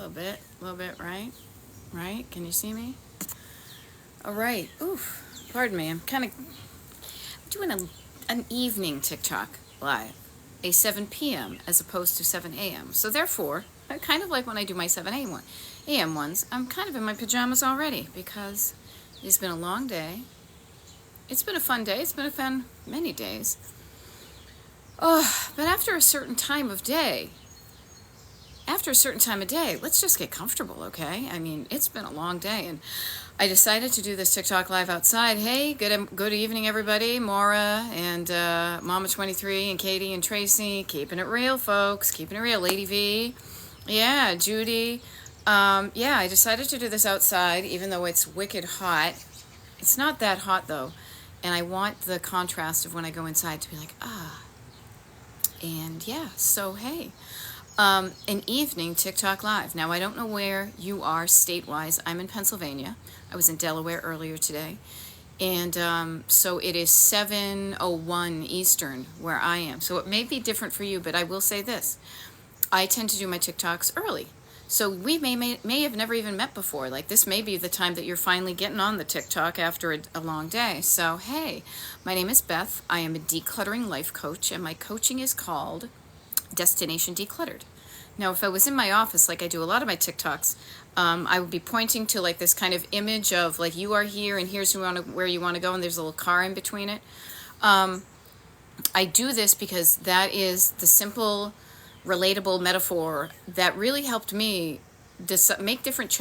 A little bit, right? Right? Can you see me? All right. Oof. Pardon me. I'm kind of doing an evening TikTok live, a 7 p.m. as opposed to 7 a.m. So therefore, I kind of like when I do my 7 a.m. ones, I'm kind of in my pajamas already because it's been a long day. It's been a fun day. It's been a fun many days. Oh, but after a certain time of day, let's just get comfortable, okay? I mean, it's been a long day, and I decided to do this TikTok live outside. Hey, good evening, everybody. Maura and Mama23 and Katie and Tracy. Keeping it real, folks. Keeping it real. Lady V. Yeah, Judy. Yeah, I decided to do this outside, even though it's wicked hot. It's not that hot, though, and I want the contrast of when I go inside to be like, ah. And yeah, so hey. An evening TikTok live. Now, I don't know where you are state-wise. I'm in Pennsylvania. I was in Delaware earlier today. And so it is 7:01 Eastern where I am. So it may be different for you, but I will say this. I tend to do my TikToks early. So we may have never even met before. Like, this may be the time that you're finally getting on the TikTok after a long day. So, hey, my name is Beth. I am a decluttering life coach, and my coaching is called Destination Decluttered. Now, if I was in my office, like I do a lot of my TikToks, I would be pointing to like this kind of image of like, you are here and here's where you want to go, and there's a little car in between it. I do this because that is the simple, relatable metaphor that really helped me make different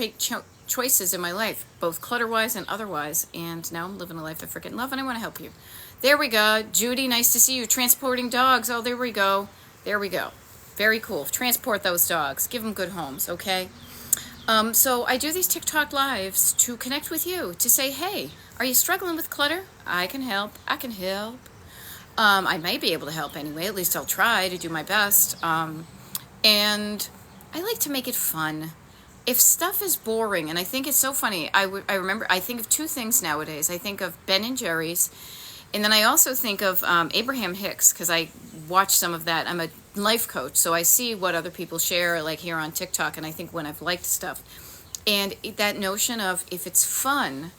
choices in my life, both clutter-wise and otherwise, and now I'm living a life of freaking love, and I want to help you. There we go. Judy, nice to see you. Transporting dogs. Oh, there we go. There we go. Very cool. Transport those dogs. Give them good homes, okay? So I do these TikTok lives to connect with you, to say, hey, are you struggling with clutter? I can help. I can help. I may be able to help anyway. At least I'll try to do my best. And I like to make it fun. If stuff is boring, and I think it's so funny, I think of two things nowadays. I think of Ben and Jerry's, and then I also think of Abraham Hicks, because I watch some of that. I'm a life coach, so I see what other people share, like here on TikTok, and I think when I've liked stuff. And that notion of if it's fun,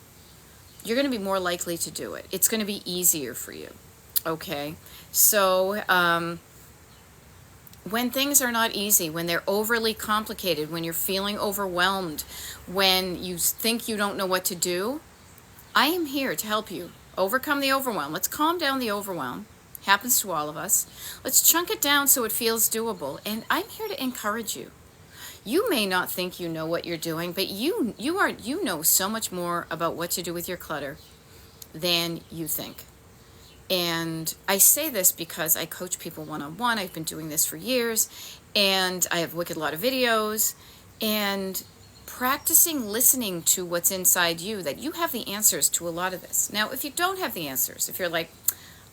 you're going to be more likely to do it. It's going to be easier for you, okay? So when things are not easy, when they're overly complicated, when you're feeling overwhelmed, when you think you don't know what to do, I am here to help you overcome the overwhelm. Let's calm down the overwhelm. Happens to all of us. Let's chunk it down so it feels doable. And I'm here to encourage you. You may not think you know what you're doing, but you know so much more about what to do with your clutter than you think. And I say this because I coach people one-on-one. I've been doing this for years, and I have a wicked lot of videos, and practicing listening to what's inside you, that you have the answers to a lot of this. Now, if you don't have the answers, if you're like,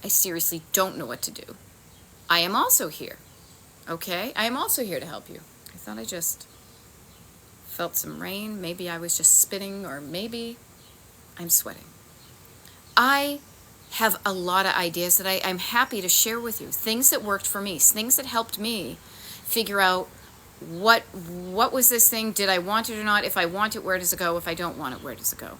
I seriously don't know what to do, I am also here, okay? I am also here to help you. I thought I just felt some rain. Maybe I was just spitting, or maybe I'm sweating. I have a lot of ideas that I'm happy to share with you. Things that worked for me, things that helped me figure out what was this thing, did I want it or not? If I want it, where does it go? If I don't want it, where does it go?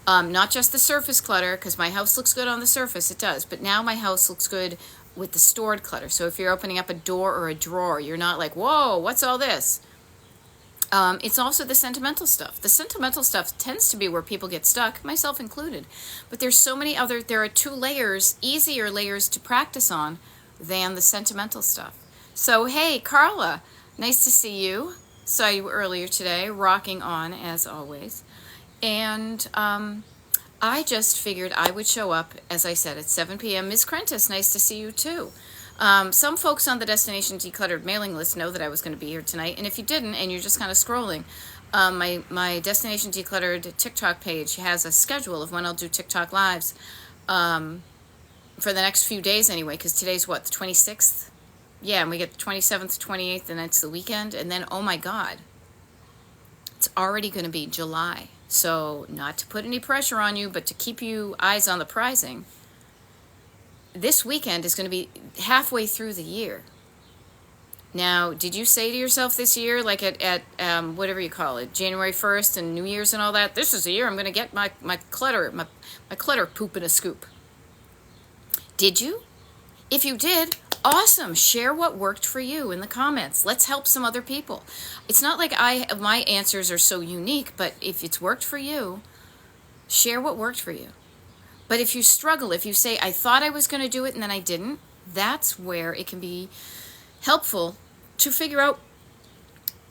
Not just the surface clutter, because my house looks good on the surface, it does, but now my house looks good with the stored clutter. So if you're opening up a door or a drawer, you're not like, whoa, what's all this? It's also the sentimental stuff. The sentimental stuff tends to be where people get stuck, myself included. But there are two layers, easier layers to practice on than the sentimental stuff. So, hey, Carla, nice to see you. Saw you earlier today, rocking on as always. And I just figured I would show up, as I said, at 7 p.m. Ms. Krentis, nice to see you too. Some folks on the Destination Decluttered mailing list know that I was going to be here tonight, and if you didn't, and you're just kind of scrolling, my Destination Decluttered TikTok page has a schedule of when I'll do TikTok lives for the next few days anyway, because today's what, the 26th? Yeah, and we get the 27th, 28th, and it's the weekend, and then, oh my God, it's already going to be July. So not to put any pressure on you, but to keep you eyes on the prizing, this weekend is going to be halfway through the year. Now, did you say to yourself this year, like at whatever you call it, January 1st and New Year's and all that, this is the year I'm going to get my clutter poop in a scoop? Did you? If you did, awesome. Share what worked for you in the comments. Let's help some other people. It's not like my answers are so unique, but if it's worked for you, share what worked for you. But if you struggle, if you say, I thought I was going to do it and then I didn't, that's where it can be helpful to figure out,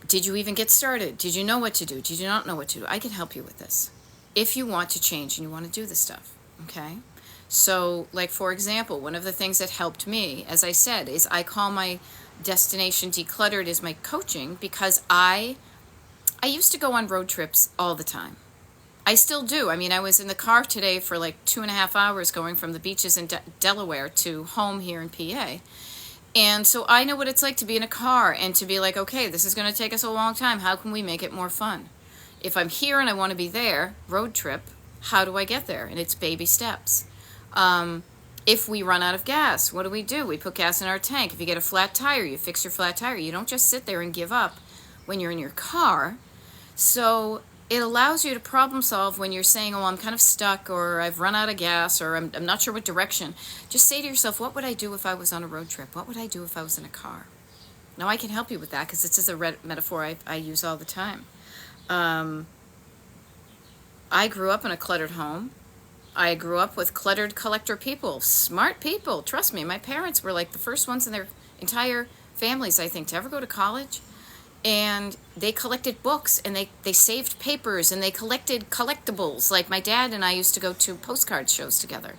did you even get started? Did you know what to do? Did you not know what to do? I can help you with this if you want to change and you want to do this stuff, okay? So, like, for example, one of the things that helped me, as I said, is I call my Destination Decluttered as my coaching, because I used to go on road trips all the time. I still do. I mean, I was in the car today for like 2.5 hours going from the beaches in Delaware to home here in PA. And so I know what it's like to be in a car and to be like, okay, this is going to take us a long time. How can we make it more fun? If I'm here and I want to be there, road trip, how do I get there? And it's baby steps. If we run out of gas, what do? We put gas in our tank. If you get a flat tire, you fix your flat tire. You don't just sit there and give up when you're in your car. So it allows you to problem solve when you're saying, oh, I'm kind of stuck, or I've run out of gas, or I'm not sure what direction. Just say to yourself, what would I do if I was on a road trip? What would I do if I was in a car? Now, I can help you with that because it's just a metaphor I use all the time. I grew up in a cluttered home. I grew up with cluttered collector people, smart people. Trust me, my parents were like the first ones in their entire families, I think, to ever go to college. And they collected books, and they saved papers, and they collected collectibles. Like my dad and I used to go to postcard shows together.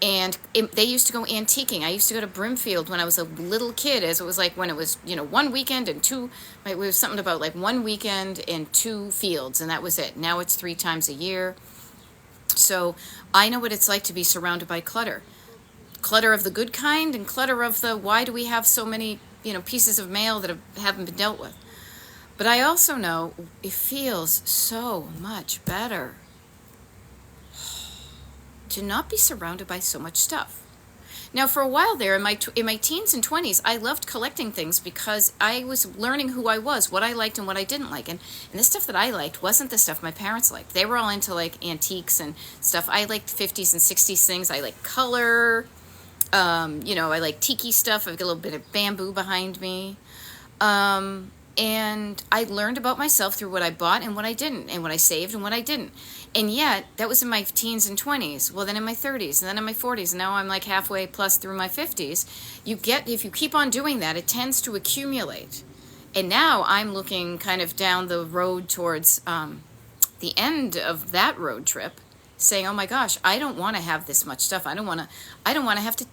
And they used to go antiquing. I used to go to Brimfield when I was a little kid, as it was like when it was, one weekend and two, it was something about like one weekend and 2 fields, and that was it. Now it's 3 times a year. So I know what it's like to be surrounded by clutter. Clutter of the good kind and clutter of the, why do we have so many, pieces of mail that haven't been dealt with? But I also know it feels so much better to not be surrounded by so much stuff. Now, for a while there, in my teens and 20s, I loved collecting things because I was learning who I was, what I liked and what I didn't like. And the stuff that I liked wasn't the stuff my parents liked. They were all into, like, antiques and stuff. I liked 50s and 60s things. I like color. I like tiki stuff. I've got a little bit of bamboo behind me. And I learned about myself through what I bought and what I didn't, and what I saved and what I didn't. And yet, that was in my teens and 20s. Well, then in my 30s, and then in my 40s, and now I'm like halfway plus through my 50s. If you keep on doing that, it tends to accumulate. And now I'm looking kind of down the road towards the end of that road trip, saying, oh my gosh, I don't want to have this much stuff. I don't want to have to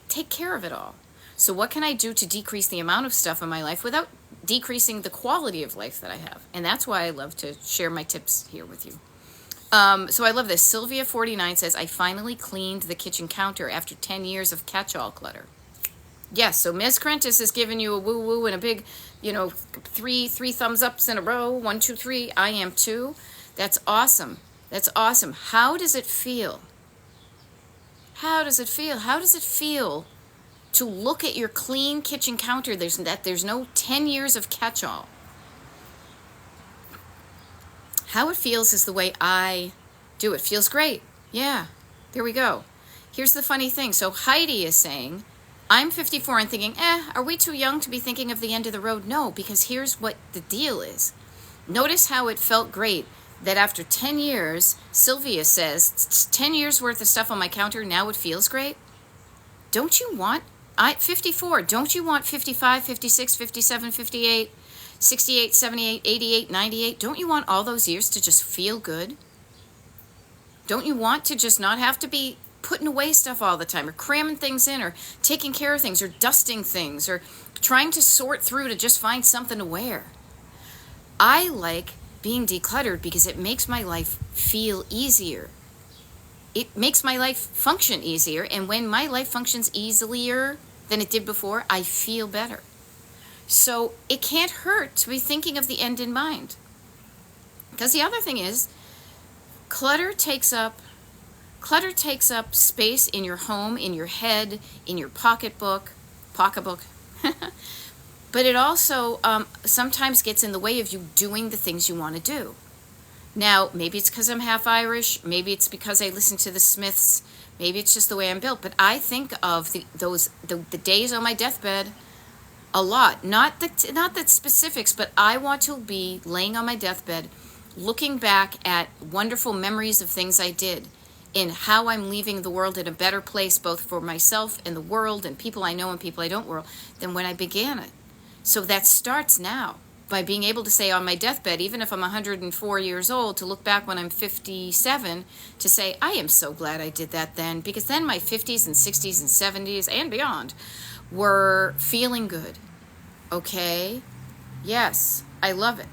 take care of it all. So what can I do to decrease the amount of stuff in my life without decreasing the quality of life that I have? And that's why I love to share my tips here with you. So I love this. Sylvia49 says, I finally cleaned the kitchen counter after 10 years of catch-all clutter. Yes, so Ms. Crentis has given you a woo-woo and a big, three thumbs ups in a row. 1, 2, 3. I am too. That's awesome. That's awesome. How does it feel? How does it feel? How does it feel to look at your clean kitchen counter? There's no 10 years of catch-all. How it feels is the way I do it. Feels great. Yeah, there we go. Here's the funny thing. So Heidi is saying, I'm 54 and thinking, are we too young to be thinking of the end of the road? No, because here's what the deal is. Notice how it felt great that after 10 years, Sylvia says, 10 years worth of stuff on my counter, now it feels great. Don't you want, 54, don't you want 55, 56, 57, 58, 68, 78, 88, 98? Don't you want all those years to just feel good? Don't you want to just not have to be putting away stuff all the time, or cramming things in, or taking care of things, or dusting things, or trying to sort through to just find something to wear? I like being decluttered because it makes my life feel easier. It makes my life function easier, and when my life functions easier than it did before, I feel better. So it can't hurt to be thinking of the end in mind. Because the other thing is, clutter takes up space in your home, in your head, in your pocketbook, but it also sometimes gets in the way of you doing the things you want to do. Now, maybe it's because I'm half Irish. Maybe it's because I listen to the Smiths. Maybe it's just the way I'm built. But I think of the days on my deathbed a lot. Not the specifics, but I want to be laying on my deathbed, looking back at wonderful memories of things I did, and how I'm leaving the world in a better place, both for myself and the world and people I know and people I don't know, than when I began it. So that starts now, by being able to say on my deathbed, even if I'm 104 years old, to look back when I'm 57, to say, I am so glad I did that then, because then my 50s and 60s and 70s and beyond were feeling good. Okay? Yes, I love it.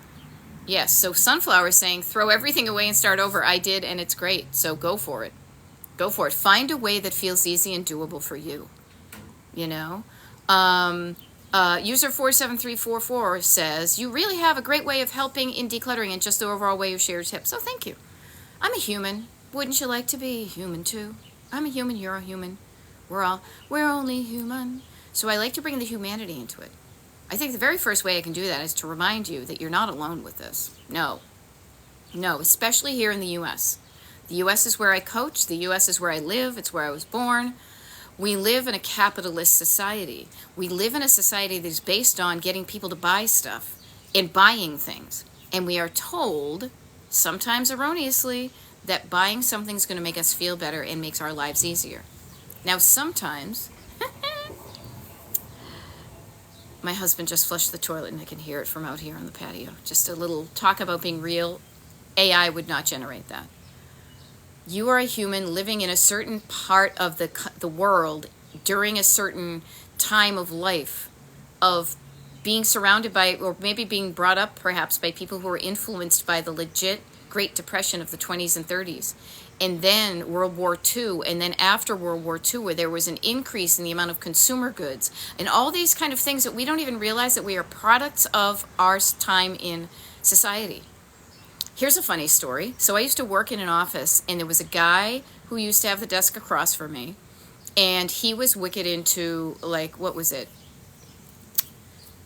Yes, so Sunflower is saying, throw everything away and start over. I did, and it's great, so go for it. Go for it. Find a way that feels easy and doable for you. You know? User 47344 says, you really have a great way of helping in decluttering and just the overall way you share your tips. So thank you. I'm a human. Wouldn't you like to be human too? I'm a human, you're a human. We're only human. So I like to bring the humanity into it. I think the very first way I can do that is to remind you that you're not alone with this. No, especially here in the U.S. The U.S. is where I coach. The U.S. is where I live. It's where I was born. We live in a capitalist society. We live in a society that is based on getting people to buy stuff and buying things. And we are told, sometimes erroneously, that buying something's going to make us feel better and makes our lives easier. Now, sometimes, my husband just flushed the toilet and I can hear it from out here on the patio. Just a little talk about being real. AI would not generate that. You are a human living in a certain part of the world during a certain time of life, of being surrounded by, or maybe being brought up perhaps by people who were influenced by the legit Great Depression of the 20s and 30s. And then World War II, and then after World War II, where there was an increase in the amount of consumer goods, and all these kind of things that we don't even realize that we are products of our time in society. Here's a funny story. So I used to work in an office, and there was a guy who used to have the desk across from me, and he was wicked into, like, what was it?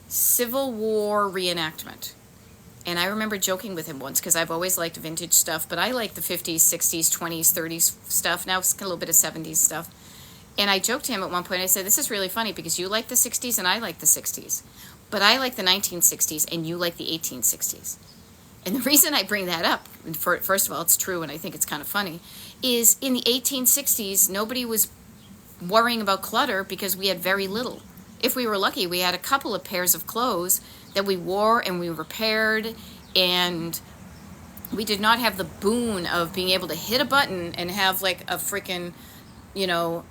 Civil War reenactment. And I remember joking with him once, because I've always liked vintage stuff, but I like the 50s, 60s, 20s, 30s stuff. Now it's a little bit of 70s stuff. And I joked to him at one point, I said, this is really funny, because you like the 60s and I like the 60s. But I like the 1960s and you like the 1860s. And the reason I bring that up, first of all, it's true and I think it's kind of funny, is in the 1860s, nobody was worrying about clutter because we had very little. If we were lucky, we had a couple of pairs of clothes that we wore and we repaired, and we did not have the boon of being able to hit a button and have like a freaking, you know,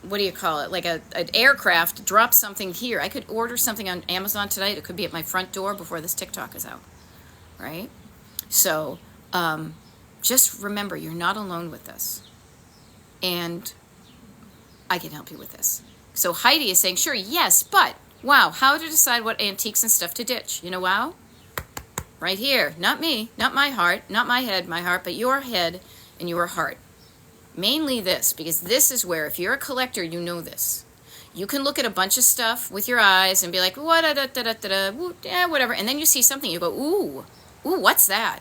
what do you call it, like an aircraft drop something here. I could order something on Amazon tonight. It could be at my front door before this TikTok is out, right? So just remember, you're not alone with this, and I can help you with this. So Heidi is saying, sure, yes, but wow, how to decide what antiques and stuff to ditch. You know, wow, right here. Not me, not my heart, not my head, my heart, but your head and your heart. Mainly this, because this is where, if you're a collector, you know this. You can look at a bunch of stuff with your eyes and be like, what, yeah, whatever. And then you see something, you go, ooh, what's that?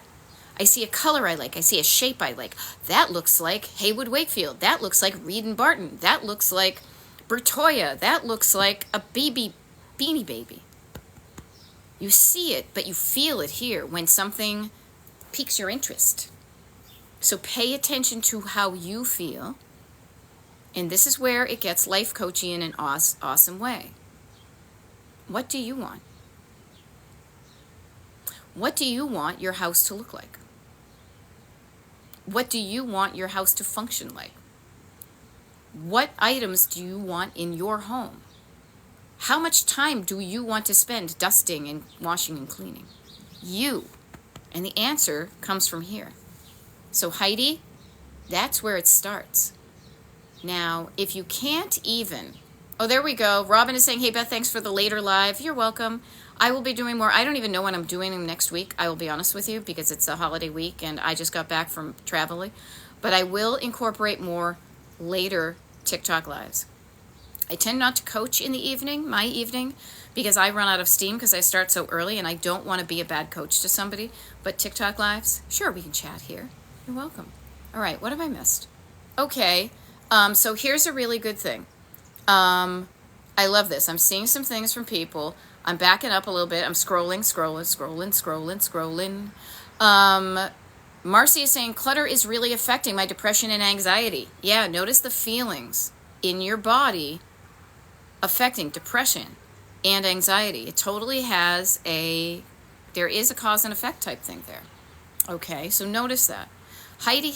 I see a color I like. I see a shape I like. That looks like Haywood Wakefield. That looks like Reed and Barton. That looks like Bertoya. That looks like a Beanie Baby. You see it, but you feel it here when something piques your interest. So pay attention to how you feel. And this is where it gets life coaching in an awesome way. What do you want? What do you want your house to look like? What do you want your house to function like? What items do you want in your home? How much time do you want to spend dusting and washing and cleaning? You. And the answer comes from here. So Heidi, that's where it starts. Now, if you can't even, oh, there we go. Robin is saying, hey, Beth, thanks for the later live. You're welcome. I will be doing more. I don't even know when I'm doing them next week. I will be honest with you, because it's a holiday week and I just got back from traveling. But I will incorporate more later TikTok lives. I tend not to coach in the evening, my evening, because I run out of steam because I start so early and I don't want to be a bad coach to somebody. But TikTok lives, sure, we can chat here. You're welcome. All right, what have I missed? Okay, so here's a really good thing. I love this. I'm seeing some things from people. I'm backing up a little bit. I'm scrolling. Marcy is saying, clutter is really affecting my depression and anxiety. Yeah, notice the feelings in your body affecting depression and anxiety. It totally there is a cause and effect type thing there. Okay, so notice that. Heidi,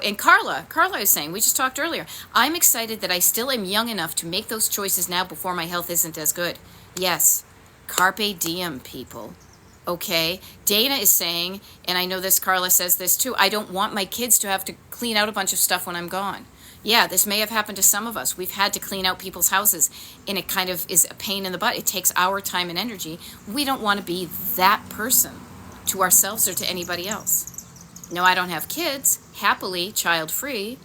and Carla is saying, we just talked earlier, I'm excited that I still am young enough to make those choices now before my health isn't as good. Yes, carpe diem, people. Okay, Dana is saying, and I know this, Carla says this too, I don't want my kids to have to clean out a bunch of stuff when I'm gone. Yeah, this may have happened to some of us. We've had to clean out people's houses, and it kind of is a pain in the butt. It takes our time and energy. We don't want to be that person to ourselves or to anybody else. No, I don't have kids, happily, child-free.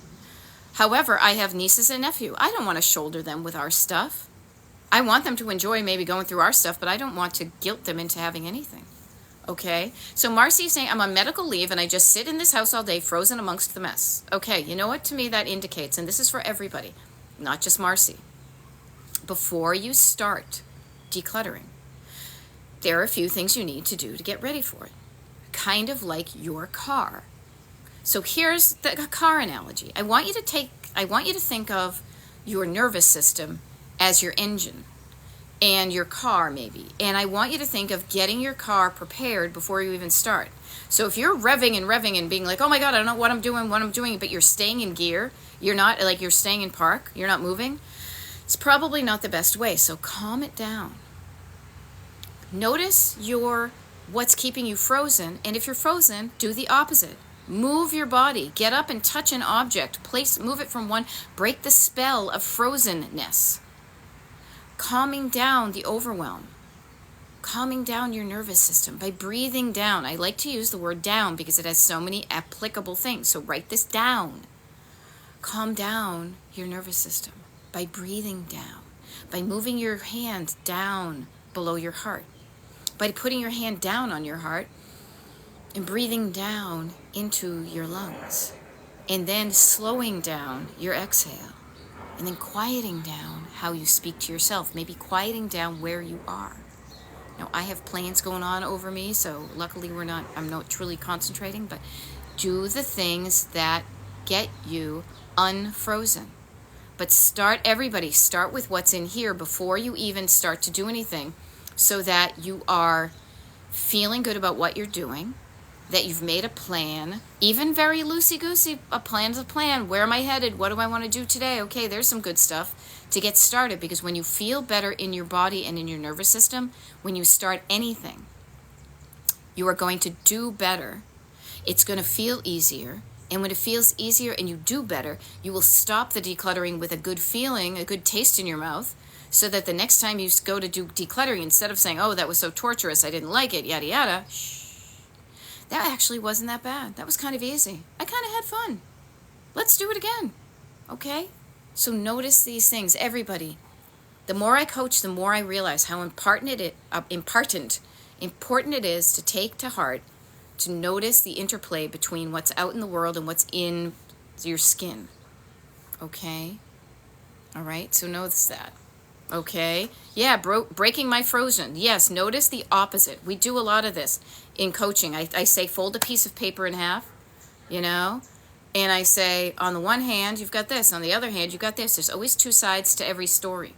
However, I have nieces and nephews. I don't want to shoulder them with our stuff. I want them to enjoy maybe going through our stuff, but I don't want to guilt them into having anything. Okay? So Marcy is saying, I'm on medical leave and I just sit in this house all day frozen amongst the mess. Okay, you know what to me that indicates, and this is for everybody, not just Marcy. Before you start decluttering, there are a few things you need to do to get ready for it. Kind of like your car. So here's the car analogy. I want you to think of your nervous system as your engine and your car maybe. And I want you to think of getting your car prepared before you even start. So if you're revving and being like, oh my God, I don't know what I'm doing, but you're staying in gear, you're not like you're staying in park, you're not moving, it's probably not the best way. So calm it down. Notice what's keeping you frozen, and if you're frozen, do the opposite. Move your body. Get up and touch an object. Move it from one. Break the spell of frozenness. Calming down the overwhelm. Calming down your nervous system by breathing down. I like to use the word down because it has so many applicable things. So write this down. Calm down your nervous system by breathing down. By moving your hand down below your heart. By putting your hand down on your heart and breathing down into your lungs, and then slowing down your exhale, and then quieting down how you speak to yourself, maybe quieting down where you are. Now, I have planes going on over me, so luckily I'm not truly concentrating, but do the things that get you unfrozen. But start with what's in here before you even start to do anything, so that you are feeling good about what you're doing, that you've made a plan, even very loosey-goosey, a plan's a plan. Where am I headed? What do I want to do today? Okay, there's some good stuff to get started, because when you feel better in your body and in your nervous system, when you start anything, you are going to do better. It's going to feel easier. And when it feels easier and you do better, you will stop the decluttering with a good feeling, a good taste in your mouth, so that the next time you go to do decluttering, instead of saying, oh, that was so torturous, I didn't like it, yada, yada, that actually wasn't that bad. That was kind of easy. I kind of had fun. Let's do it again. Okay? So notice these things. Everybody, the more I coach, the more I realize how important it is to take to heart, to notice the interplay between what's out in the world and what's in your skin. Okay? All right? So notice that. Okay. Yeah, breaking my frozen. Yes, notice the opposite. We do a lot of this in coaching. I say fold a piece of paper in half, and I say, on the one hand, you've got this. On the other hand, you've got this. There's always two sides to every story.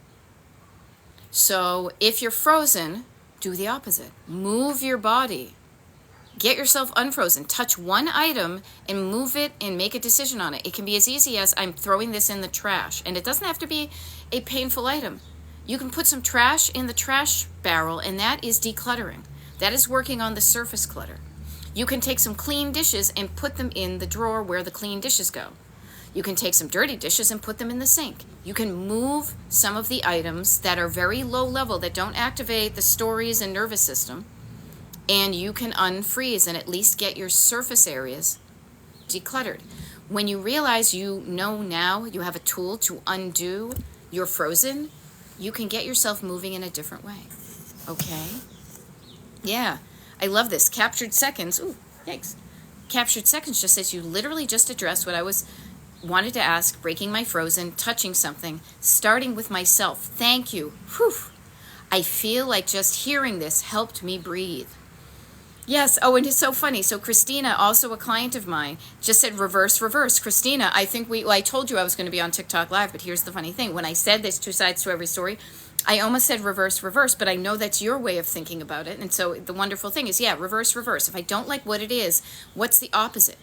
So if you're frozen, do the opposite. Move your body. Get yourself unfrozen. Touch one item and move it and make a decision on it. It can be as easy as, I'm throwing this in the trash. And it doesn't have to be a painful item. You can put some trash in the trash barrel, and that is decluttering. That is working on the surface clutter. You can take some clean dishes and put them in the drawer where the clean dishes go. You can take some dirty dishes and put them in the sink. You can move some of the items that are very low level, that don't activate the stories and nervous system, and you can unfreeze and at least get your surface areas decluttered. When you realize now you have a tool to undo your frozen, you can get yourself moving in a different way. Okay? Yeah. I love this. Captured seconds. Ooh, yikes. Captured seconds just says you literally just addressed what I wanted to ask, breaking my frozen, touching something, starting with myself. Thank you. Whew. I feel like just hearing this helped me breathe. Yes. Oh, and it's so funny. So Christina, also a client of mine, just said reverse, reverse. Christina, I think I told you I was going to be on TikTok Live, but here's the funny thing. When I said there's two sides to every story, I almost said reverse, reverse, but I know that's your way of thinking about it. And so the wonderful thing is, yeah, reverse, reverse. If I don't like what it is, what's the opposite?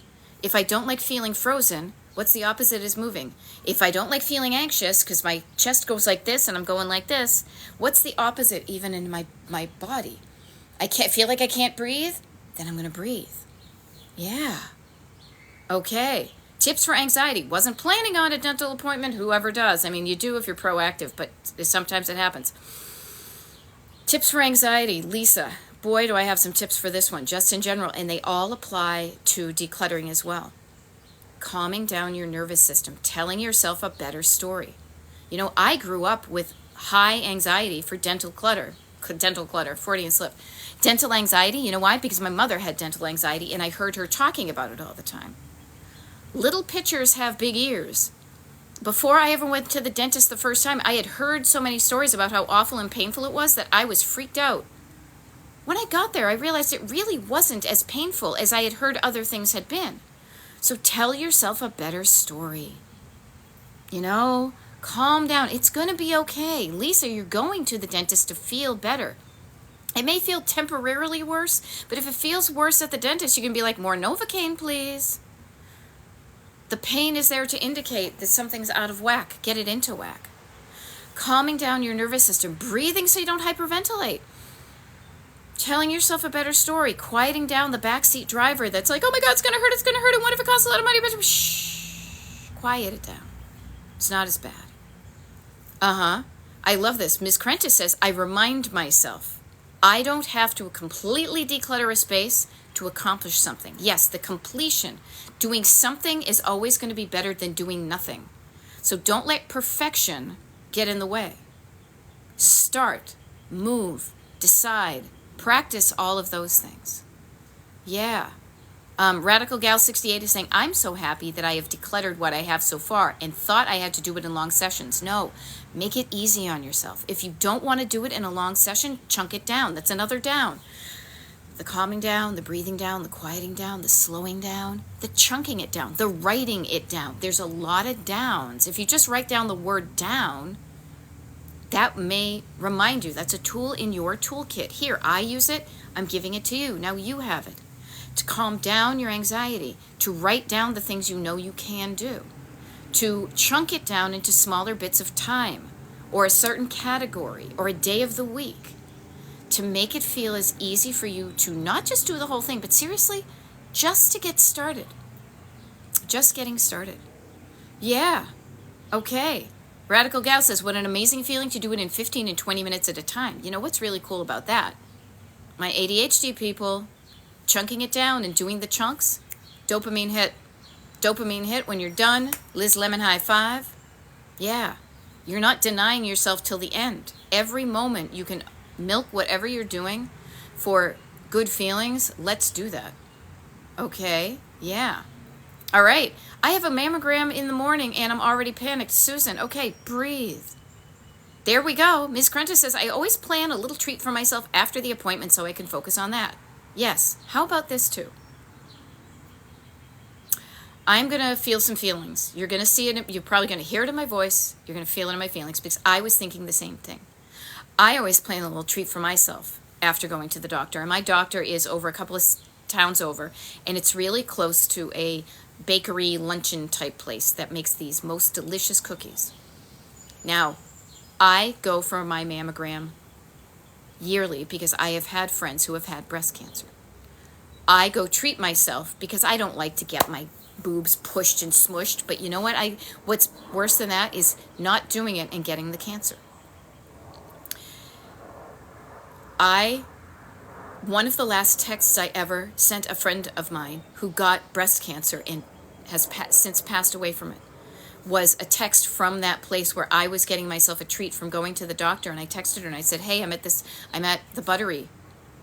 If I don't like feeling frozen, what's the opposite is moving? If I don't like feeling anxious because my chest goes like this and I'm going like this, what's the opposite even in my body? I can't feel like I can't breathe, then I'm going to breathe. Yeah. Okay. Tips for anxiety. Wasn't planning on a dental appointment. Whoever does. I mean, you do if you're proactive, but sometimes it happens. Tips for anxiety. Lisa. Boy, do I have some tips for this one, just in general. And they all apply to decluttering as well. Calming down your nervous system. Telling yourself a better story. You know, I grew up with high anxiety for dental clutter, Freudian slip. Dental anxiety, you know why? Because my mother had dental anxiety and I heard her talking about it all the time. Little pitchers have big ears. Before I ever went to the dentist the first time, I had heard so many stories about how awful and painful it was that I was freaked out. When I got there, I realized it really wasn't as painful as I had heard other things had been. So tell yourself a better story. You know, calm down. It's going to be okay. Lisa, you're going to the dentist to feel better. It may feel temporarily worse, but if it feels worse at the dentist, you can be like, more Novocaine, please. The pain is there to indicate that something's out of whack. Get it into whack. Calming down your nervous system. Breathing so you don't hyperventilate. Telling yourself a better story. Quieting down the backseat driver that's like, oh my God, it's going to hurt, and what if it costs a lot of money? Shh. Quiet it down. It's not as bad. I love this. Ms. Krentis says, I remind myself, I don't have to completely declutter a space to accomplish something. Yes, the completion. Doing something is always going to be better than doing nothing. So don't let perfection get in the way. Start, move, decide, practice all of those things. Yeah. Radical Gal 68 is saying, I'm so happy that I have decluttered what I have so far and thought I had to do it in long sessions. No, make it easy on yourself. If you don't want to do it in a long session, chunk it down. That's another down. The calming down, the breathing down, the quieting down, the slowing down, the chunking it down, the writing it down. There's a lot of downs. If you just write down the word down, that may remind you. That's a tool in your toolkit. Here, I use it. I'm giving it to you. Now you have it. To calm down your anxiety, to write down the things you know you can do, to chunk it down into smaller bits of time, or a certain category, or a day of the week, to make it feel as easy for you to not just do the whole thing, but seriously, just to get started. Just getting started. Yeah. Okay. Radical Gal says, what an amazing feeling to do it in 15 and 20 minutes at a time. You know what's really cool about that? My ADHD people, chunking it down and doing the chunks. Dopamine hit. Dopamine hit when you're done. Liz Lemon high five. Yeah. You're not denying yourself till the end. Every moment you can milk whatever you're doing for good feelings. Let's do that. Okay. Yeah. All right. I have a mammogram in the morning and I'm already panicked. Susan, okay, breathe. There we go. Ms. Krenta says, I always plan a little treat for myself after the appointment so I can focus on that. Yes. How about this too? I'm going to feel some feelings. You're going to see it. You're probably going to hear it in my voice. You're going to feel it in my feelings because I was thinking the same thing. I always plan a little treat for myself after going to the doctor. And my doctor is over a couple of towns over. And it's really close to a bakery luncheon type place that makes these most delicious cookies. Now, I go for my mammogram yearly because I have had friends who have had breast cancer. I go treat myself because I don't like to get my boobs pushed and smushed, but you know what? What's worse than that is not doing it and getting the cancer. One of the last texts I ever sent a friend of mine who got breast cancer and has since passed away from it was a text from that place where I was getting myself a treat from going to the doctor. And I texted her and I said, hey, I'm at the Buttery.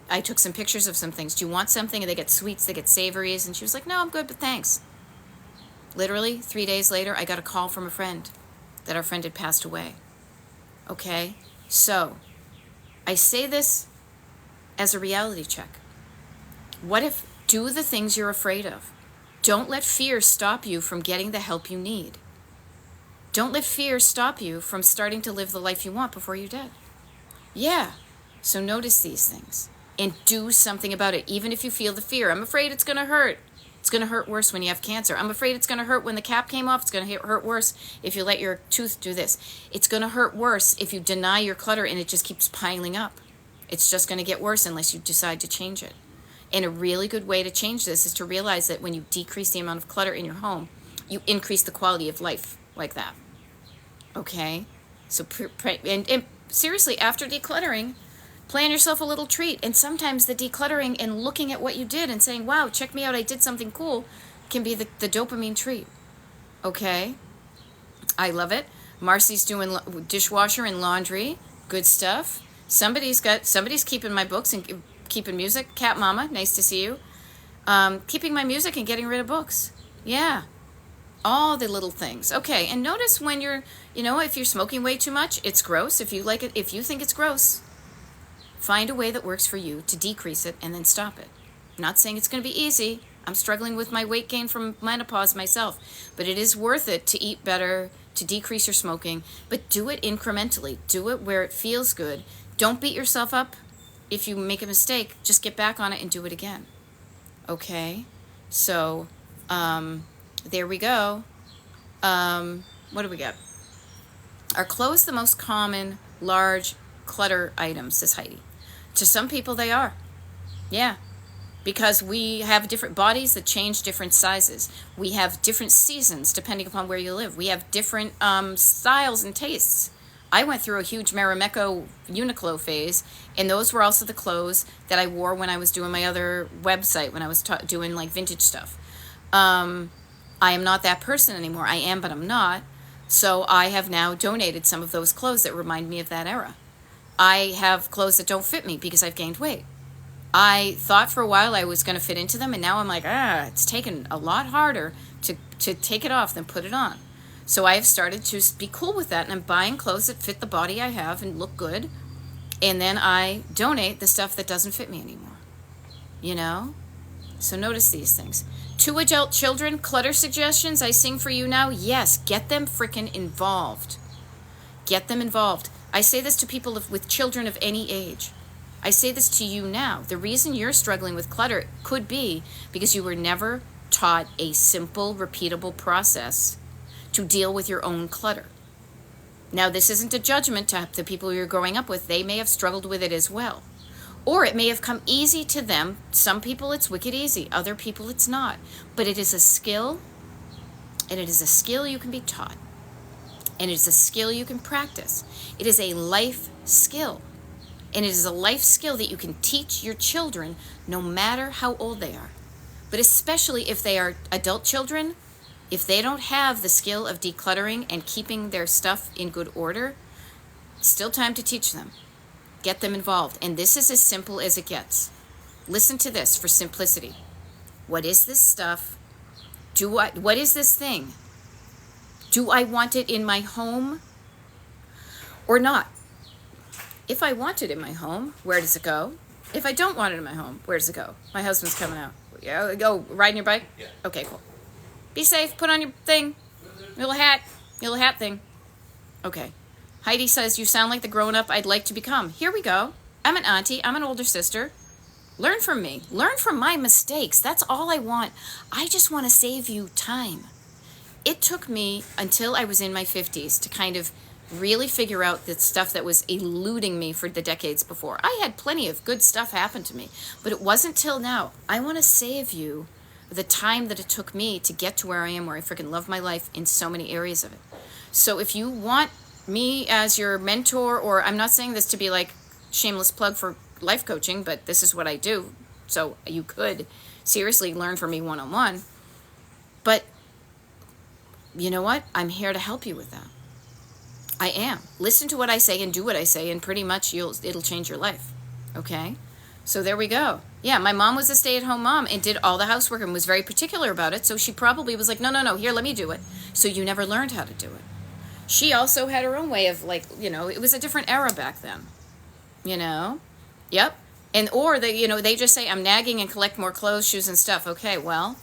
I took some pictures of some things. Do you want something? And they get sweets, they get savories. And she was like, no, I'm good, but thanks. Literally 3 days later, I got a call from a friend that our friend had passed away. Okay? So, I say this as a reality check. What if do the things you're afraid of? Don't let fear stop you from getting the help you need. Don't let fear stop you from starting to live the life you want before you're dead. Yeah. So notice these things and do something about it, even if you feel the fear. I'm afraid it's going to hurt. It's going to hurt worse when you have cancer. I'm afraid it's going to hurt when the cap came off. It's going to hurt worse if you let your tooth do this. It's going to hurt worse if you deny your clutter and it just keeps piling up. It's just going to get worse unless you decide to change it. And a really good way to change this is to realize that when you decrease the amount of clutter in your home, you increase the quality of life like that. Okay? So, and seriously, after decluttering, plan yourself a little treat. And sometimes the decluttering and looking at what you did and saying, wow, check me out, I did something cool, can be the dopamine treat. Okay? I love it. Marcy's doing dishwasher and laundry. Good stuff. Somebody's keeping my books and keeping music. Cat Mama, nice to see you. Keeping my music and getting rid of books. Yeah. All the little things. Okay, and notice when you're, if you're smoking way too much, it's gross. If you like it, if you think it's gross, find a way that works for you to decrease it and then stop it. I'm not saying it's going to be easy. I'm struggling with my weight gain from menopause myself, but it is worth it to eat better, to decrease your smoking, but do it incrementally. Do it where it feels good. Don't beat yourself up. If you make a mistake, just get back on it and do it again. Okay? So, there we go. What do we got? Are clothes the most common large clutter items, says Heidi. To some people they are. Yeah. Because we have different bodies that change different sizes. We have different seasons depending upon where you live. We have different styles and tastes. I went through a huge Marimekko Uniqlo phase, and those were also the clothes that I wore when I was doing my other website, when I was doing like vintage stuff. I am not that person anymore. I am, but I'm not. So I have now donated some of those clothes that remind me of that era. I have clothes that don't fit me because I've gained weight. I thought for a while I was going to fit into them, and now I'm like, it's taken a lot harder to take it off than put it on. So I have started to be cool with that, and I'm buying clothes that fit the body I have and look good, and then I donate the stuff that doesn't fit me anymore. So notice these things. 2 adult children, clutter suggestions I sing for you now. Yes, get them freaking involved. Get them involved. I say this to people with children of any age. I say this to you now. The reason you're struggling with clutter could be because you were never taught a simple, repeatable process to deal with your own clutter. Now, this isn't a judgment to the people you're growing up with. They may have struggled with it as well. Or it may have come easy to them. Some people it's wicked easy. Other people it's not. But it is a skill, and it is a skill you can be taught. And it is a skill you can practice. It is a life skill. And it is a life skill that you can teach your children no matter how old they are. But especially if they are adult children, if they don't have the skill of decluttering and keeping their stuff in good order, still time to teach them. Get them involved. And this is as simple as it gets. Listen to this for simplicity. What is this stuff? What is this thing? Do I want it in my home or not? If I want it in my home, where does it go? If I don't want it in my home, where does it go? My husband's coming out. Yeah, go riding your bike? Yeah. Okay, cool. Be safe. Put on your thing. Your little hat thing. Okay. Heidi says, you sound like the grown-up I'd like to become. Here we go. I'm an auntie. I'm an older sister. Learn from me. Learn from my mistakes. That's all I want. I just want to save you time. It took me until I was in my 50s to kind of really figure out the stuff that was eluding me for the decades before. I had plenty of good stuff happen to me, but it wasn't till now. I want to save you the time that it took me to get to where I am, where I freaking love my life in so many areas of it. So if you want me as your mentor, or I'm not saying this to be like shameless plug for life coaching, but this is what I do. So you could seriously learn from me one-on-one. But you know what? I'm here to help you with that. I am. Listen to what I say and do what I say, and pretty much it'll change your life. Okay? So there we go. Yeah, my mom was a stay-at-home mom and did all the housework and was very particular about it. So she probably was like, no, here, let me do it. So you never learned how to do it. She also had her own way of, like, it was a different era back then. Yep. And or they just say, I'm nagging and collect more clothes, shoes, and stuff. Okay, well,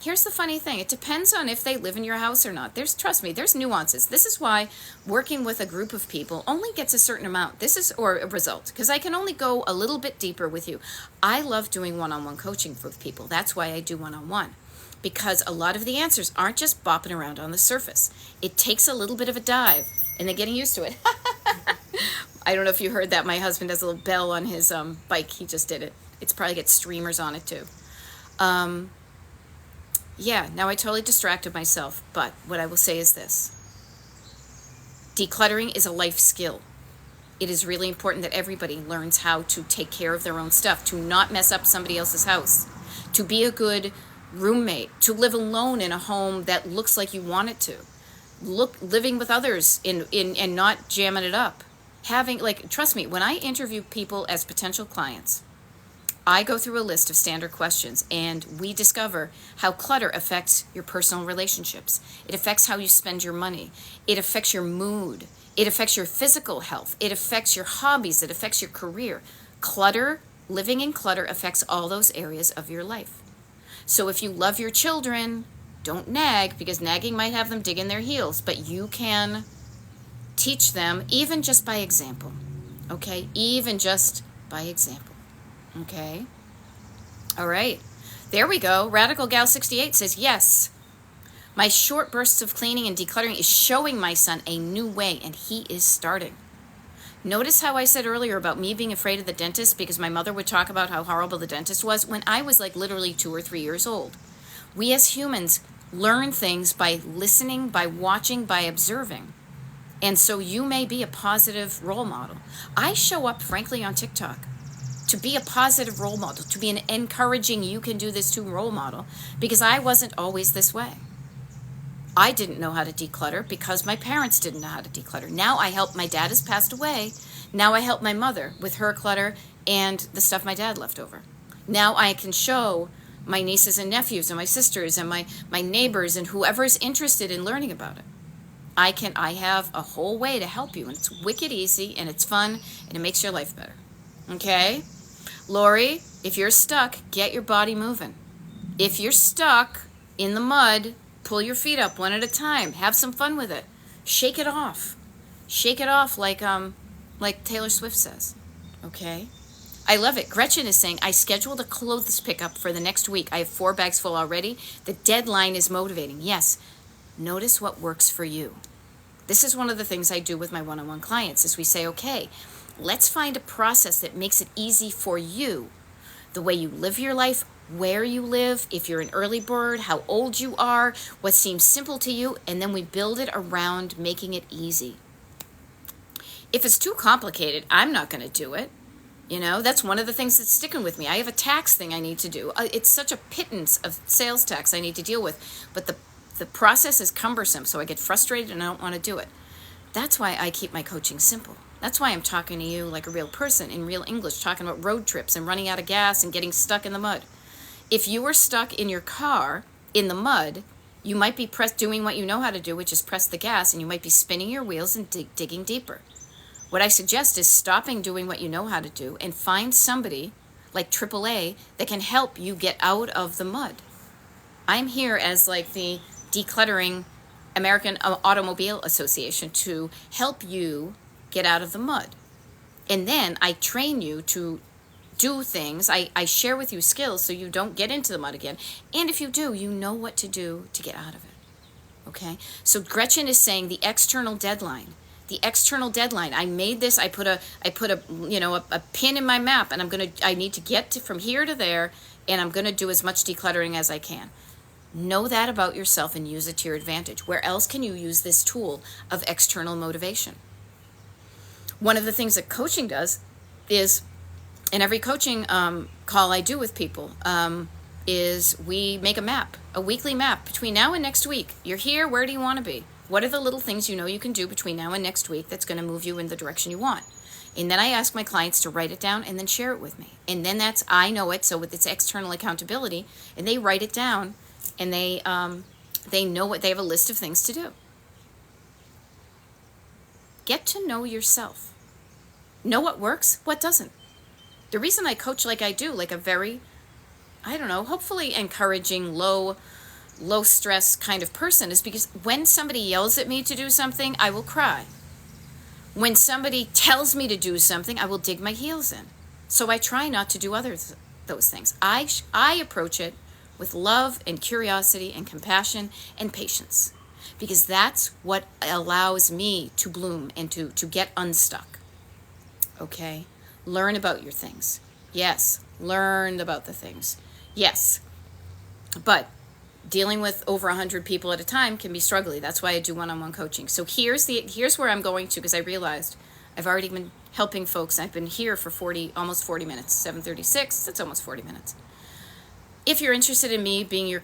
here's the funny thing. It depends on if they live in your house or not. Trust me, there's nuances. This is why working with a group of people only gets a certain amount. Or a result, because I can only go a little bit deeper with you. I love doing one-on-one coaching with people. That's why I do one-on-one, because a lot of the answers aren't just bopping around on the surface. It takes a little bit of a dive, and they're getting used to it. I don't know if you heard that. My husband has a little bell on his bike. He just did it. It's probably got streamers on it too. Yeah, now I totally distracted myself, but what I will say is this. Decluttering is a life skill. It is really important that everybody learns how to take care of their own stuff, to not mess up somebody else's house, to be a good roommate, to live alone in a home that looks like you want it to, living with others and not jamming it up. Trust me, when I interview people as potential clients, I go through a list of standard questions, and we discover how clutter affects your personal relationships. It affects how you spend your money. It affects your mood. It affects your physical health. It affects your hobbies. It affects your career. Living in clutter affects all those areas of your life. So if you love your children, don't nag, because nagging might have them digging their heels, but you can teach them even just by example. Okay? Even just by example. Okay. All right. There we go. Radical Gal 68 says, yes, my short bursts of cleaning and decluttering is showing my son a new way, and he is starting. Notice how I said earlier about me being afraid of the dentist because my mother would talk about how horrible the dentist was when I was like literally 2 or 3 years old. We as humans learn things by listening, by watching, by observing. And so you may be a positive role model. I show up, frankly, on TikTok to be a positive role model, to be an encouraging, you can do this too role model, because I wasn't always this way. I didn't know how to declutter because my parents didn't know how to declutter. Now I help, my dad has passed away. Now I help my mother with her clutter and the stuff my dad left over. Now I can show my nieces and nephews and my sisters and my neighbors and whoever's interested in learning about it. I have a whole way to help you, and it's wicked easy, and it's fun, and it makes your life better. Okay? Lori, if you're stuck, get your body moving. If you're stuck in the mud, pull your feet up one at a time. Have some fun with it. Shake it off. Shake it off like Taylor Swift says. Okay? I love it. Gretchen is saying, I scheduled a clothes pickup for the next week. I have 4 bags full already. The deadline is motivating. Yes. Notice what works for you. This is one of the things I do with my one-on-one clients is we say, okay, let's find a process that makes it easy for you. The way you live your life, where you live, if you're an early bird, how old you are, what seems simple to you, and then we build it around making it easy. If it's too complicated, I'm not going to do it. That's one of the things that's sticking with me. I have a tax thing I need to do. It's such a pittance of sales tax I need to deal with, but the process is cumbersome, so I get frustrated and I don't want to do it. That's why I keep my coaching simple. That's why I'm talking to you like a real person in real English, talking about road trips and running out of gas and getting stuck in the mud. If you were stuck in your car in the mud, you might be doing what you know how to do, which is press the gas, and you might be spinning your wheels and digging deeper. What I suggest is stopping doing what you know how to do and find somebody like AAA that can help you get out of the mud. I'm here as like the Decluttering American Automobile Association to help you get out of the mud. And then I train you to do things. I share with you skills so you don't get into the mud again. And if you do, you know what to do to get out of it. Okay? So Gretchen is saying the external deadline. The external deadline. I made this. I put a pin in my map, and I need to get from here to there, and I'm going to do as much decluttering as I can. Know that about yourself and use it to your advantage. Where else can you use this tool of external motivation? One of the things that coaching does is, in every coaching call I do with people, is we make a map, a weekly map between now and next week. You're here, where do you want to be? What are the little things you know you can do between now and next week that's going to move you in the direction you want? And then I ask my clients to write it down and then share it with me. And then I know it, so with its external accountability, and they write it down, and they know what, they have a list of things to do. Get to know yourself. Know what works, what doesn't. The reason I coach like I do, like a very, I don't know, hopefully encouraging, low stress kind of person, is because when somebody yells at me to do something, I will cry. When somebody tells me to do something, I will dig my heels in. So I try not to do those things. I approach it with love and curiosity and compassion and patience, because that's what allows me to bloom and to get unstuck. Okay? Learn about your things. Yes, learn about the things. Yes, but dealing with over 100 people at a time can be struggling. That's why I do one-on-one coaching. So here's where I'm going to, because I realized I've already been helping folks. I've been here for almost 40 minutes, 7:36. That's almost 40 minutes. If you're interested in me being your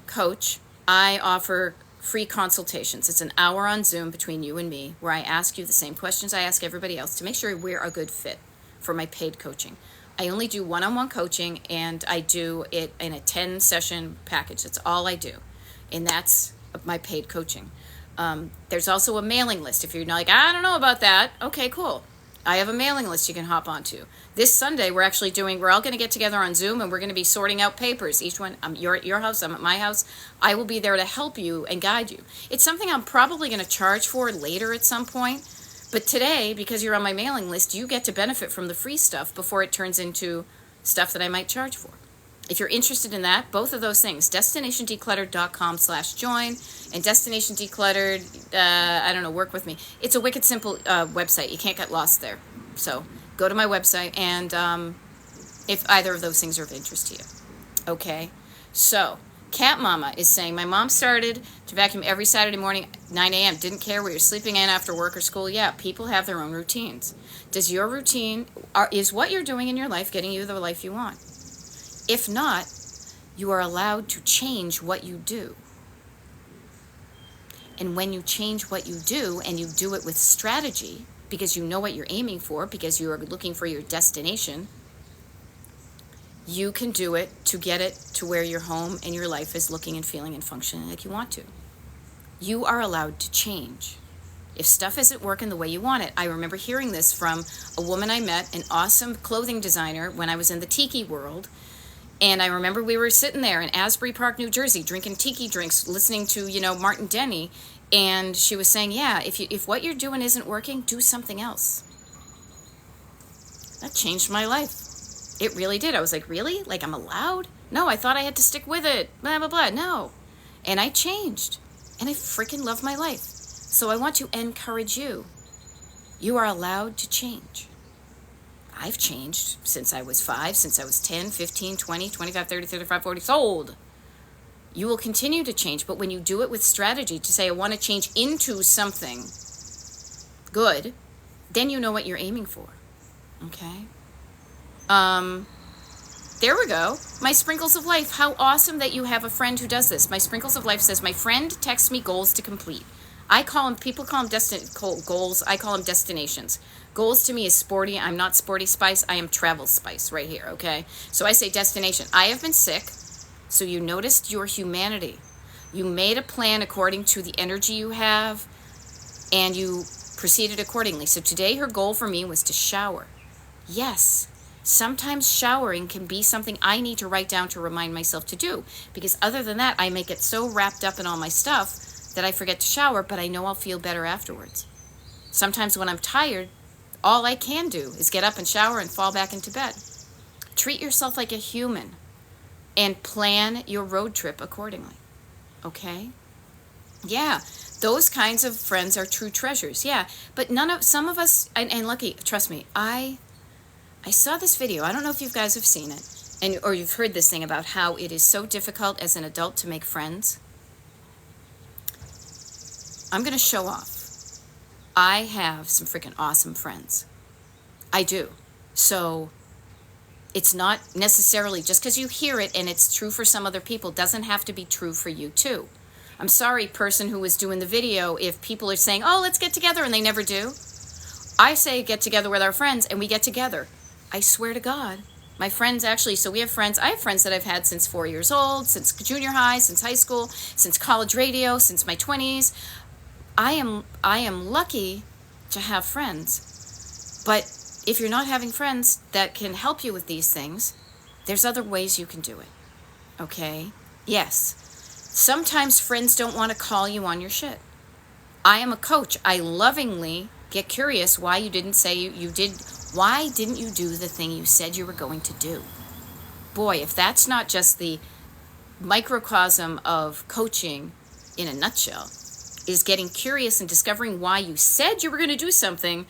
coach, I offer free consultations. It's an hour on Zoom between you and me, where I ask you the same questions I ask everybody else to make sure we're a good fit for my paid coaching. I only do one-on-one coaching, and I do it in a 10-session package. That's all I do, and that's my paid coaching. There's also a mailing list. If you're like, I don't know about that, okay, cool. I have a mailing list you can hop onto. This Sunday, we're all going to get together on Zoom, and we're going to be sorting out papers. Each one, you're at your house, I'm at my house. I will be there to help you and guide you. It's something I'm probably going to charge for later at some point. But today, because you're on my mailing list, you get to benefit from the free stuff before it turns into stuff that I might charge for. If you're interested in that, both of those things, destinationdecluttered.com/join and Destination Decluttered, work with me. It's a wicked simple website. You can't get lost there. So go to my website, and if either of those things are of interest to you. Okay? So Cat Mama is saying, my mom started to vacuum every Saturday morning, 9 a.m. Didn't care where you're sleeping in after work or school. Yeah, people have their own routines. Does your routine, is what you're doing in your life getting you the life you want? If not, you are allowed to change what you do. And when you change what you do, and you do it with strategy, because you know what you're aiming for, because you are looking for your destination, you can do it to get it to where your home and your life is looking and feeling and functioning like you want to. You are allowed to change. If stuff isn't working the way you want it, I remember hearing this from a woman I met, an awesome clothing designer, when I was in the tiki world. And I remember we were sitting there in Asbury Park, New Jersey, drinking tiki drinks, listening to, Martin Denny. And she was saying, yeah, if what you're doing isn't working, do something else. That changed my life. It really did. I was like, really? Like, I'm allowed? No, I thought I had to stick with it. Blah, blah, blah. No. And I changed. And I freaking love my life. So I want to encourage you. You are allowed to change. I've changed since I was 5, since I was 10, 15, 20, 25, 30, 35, 40, sold. You will continue to change, but when you do it with strategy to say, I want to change into something good, then you know what you're aiming for. Okay? There we go. My Sprinkles of Life. How awesome that you have a friend who does this. My Sprinkles of Life says, my friend texts me goals to complete. People call them goals. I call them destinations. Goals to me is sporty. I'm not Sporty Spice. I am Travel Spice right here, okay? So I say destination. I have been sick, so you noticed your humanity. You made a plan according to the energy you have, and you proceeded accordingly. So today her goal for me was to shower. Yes, sometimes showering can be something I need to write down to remind myself to do, because other than that, I may get so wrapped up in all my stuff that I forget to shower, but I know I'll feel better afterwards. Sometimes when I'm tired, all I can do is get up and shower and fall back into bed. Treat yourself like a human and plan your road trip accordingly. Okay? Yeah, those kinds of friends are true treasures. Yeah, but some of us, and lucky, trust me, I saw this video. I don't know if you guys have seen it, or you've heard this thing about how it is so difficult as an adult to make friends. I'm going to show off. I have some freaking awesome friends. I do. So It's not necessarily just because you hear it and it's true for some other people doesn't have to be true for you too. I'm sorry, person who was doing the video, if people are saying, oh, let's get together, and they never do. I say get together with our friends, and we get together. I swear to God. My friends actually, so we have friends, I have friends that I've had since 4 years old, since junior high, since high school, since college radio, since my 20s. I am lucky to have friends. But if you're not having friends that can help you with these things, there's other ways you can do it. Okay? Yes. Sometimes friends don't want to call you on your shit. I am a coach. I lovingly get curious why you didn't say you did. Why didn't you do the thing you said you were going to do? Boy, if that's not just the microcosm of coaching in a nutshell, is getting curious and discovering why you said you were going to do something,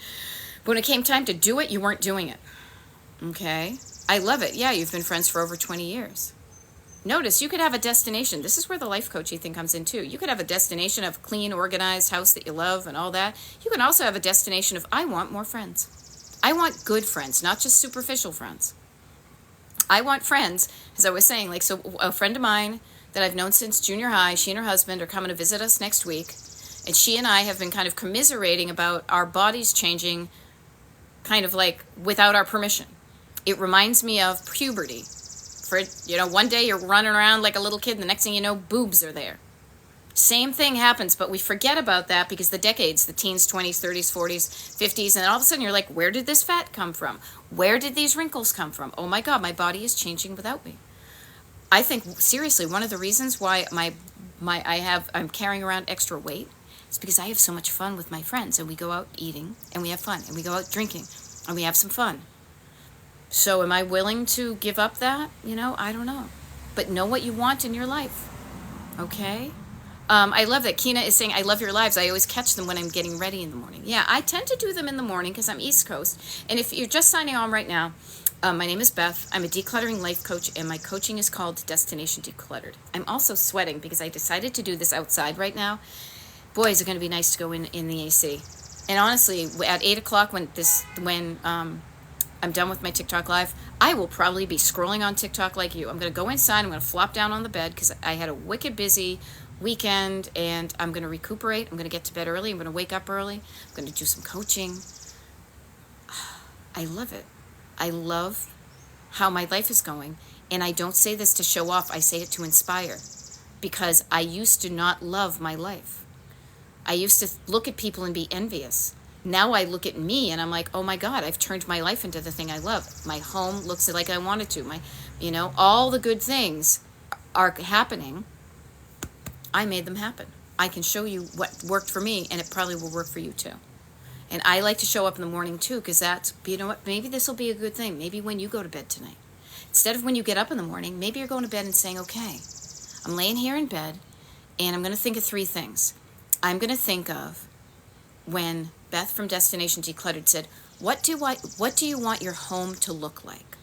but when it came time to do it, you weren't doing it. Okay? I love it. Yeah, you've been friends for over 20 years. Notice you could have a destination. This is where the life coaching thing comes in too. You could have a destination of clean, organized house that you love and all that. You can also have a destination of, I want more friends. I want good friends, not just superficial friends. I want friends, as I was saying, like, so a friend of mine that I've known since junior high, she and her husband are coming to visit us next week. And she and I have been kind of commiserating about our bodies changing kind of like without our permission. It reminds me of puberty. One day you're running around like a little kid, and the next thing you know, boobs are there. Same thing happens, but we forget about that because the decades, the teens, 20s, 30s, 40s, 50s, and all of a sudden you're like, where did this fat come from? Where did these wrinkles come from? Oh my God, my body is changing without me. I think, seriously, one of the reasons why I'm carrying around extra weight is because I have so much fun with my friends, and we go out eating, and we have fun, and we go out drinking, and we have some fun. So am I willing to give up that? I don't know. But know what you want in your life, okay? I love that Kina is saying, I love your lives. I always catch them when I'm getting ready in the morning. Yeah, I tend to do them in the morning because I'm East Coast. And if you're just signing on right now, my name is Beth. I'm a decluttering life coach, and my coaching is called Destination Decluttered. I'm also sweating because I decided to do this outside right now. Boy, is it going to be nice to go in the AC. And honestly, at 8 o'clock when I'm done with my TikTok live, I will probably be scrolling on TikTok like you. I'm going to go inside. I'm going to flop down on the bed because I had a wicked busy weekend, and I'm going to recuperate. I'm going to get to bed early. I'm going to wake up early. I'm going to do some coaching. I love it. I love how my life is going. And I don't say this to show off. I say it to inspire, because I used to not love my life. I used to look at people and be envious. Now I look at me and I'm like, oh my God, I've turned my life into the thing I love. My home looks like I want it to. All the good things are happening. I made them happen. I can show you what worked for me, and it probably will work for you too. And I like to show up in the morning too, because that's, maybe this will be a good thing. Maybe when you go to bed tonight, instead of when you get up in the morning, maybe you're going to bed and saying, okay, I'm laying here in bed and I'm going to think of 3 things. I'm going to think of when Beth from Destination Decluttered said, what do you want your home to look like?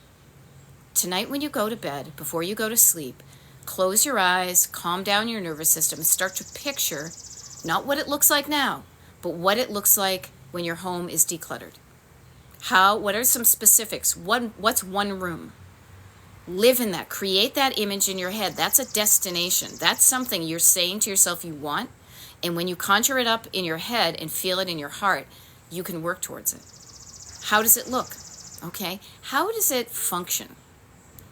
Tonight when you go to bed, before you go to sleep, close your eyes, calm down your nervous system, and start to picture not what it looks like now, but what it looks like when your home is decluttered. What are some specifics? What's one room? Live in that. Create that image in your head. That's a destination. That's something you're saying to yourself you want. And when you conjure it up in your head and feel it in your heart, you can work towards it. How does it look? Okay. How does it function?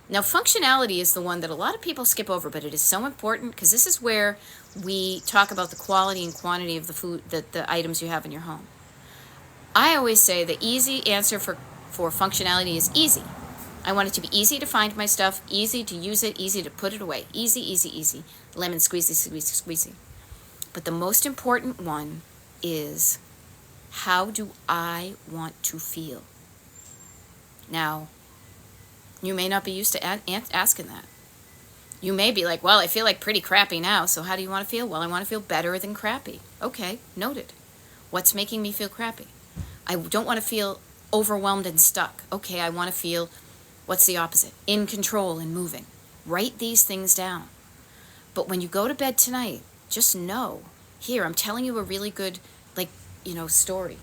Now, functionality is the one that a lot of people skip over, but it is so important because this is where we talk about the quality and quantity of the food, the items you have in your home. I always say the easy answer for functionality is easy. I want it to be easy to find my stuff, easy to use it, easy to put it away. Easy, easy, easy. Lemon squeezy, squeezy, squeezy. But the most important one is, how do I want to feel? Now, you may not be used to asking that. You may be like, well, I feel like pretty crappy now, so how do you want to feel? Well, I want to feel better than crappy. Okay, noted. What's making me feel crappy? I don't want to feel overwhelmed and stuck. Okay, I want to feel, what's the opposite? In control and moving. Write these things down. But when you go to bed tonight, just know, here, I'm telling you a really good, story.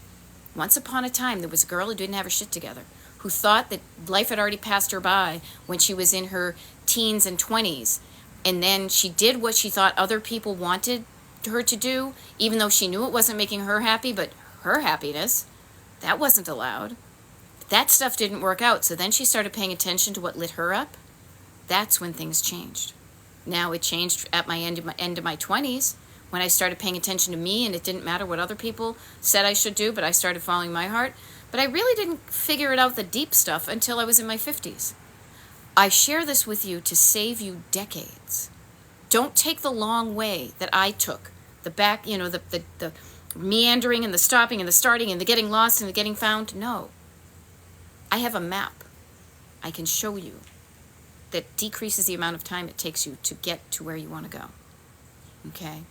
Once upon a time, there was a girl who didn't have her shit together, who thought that life had already passed her by when she was in her teens and 20s. And then she did what she thought other people wanted her to do, even though she knew it wasn't making her happy, but her happiness, that wasn't allowed. That stuff didn't work out. So then she started paying attention to what lit her up. That's when things changed. Now it changed at my end of my 20s when I started paying attention to me, and it didn't matter what other people said I should do, but I started following my heart. But I really didn't figure it out, the deep stuff, until I was in my 50s. I share this with you to save you decades. Don't take the long way that I took. The back, the meandering and the stopping and the starting and the getting lost and the getting found. No. I have a map. I can show you that decreases the amount of time it takes you to get to where you want to go. Okay?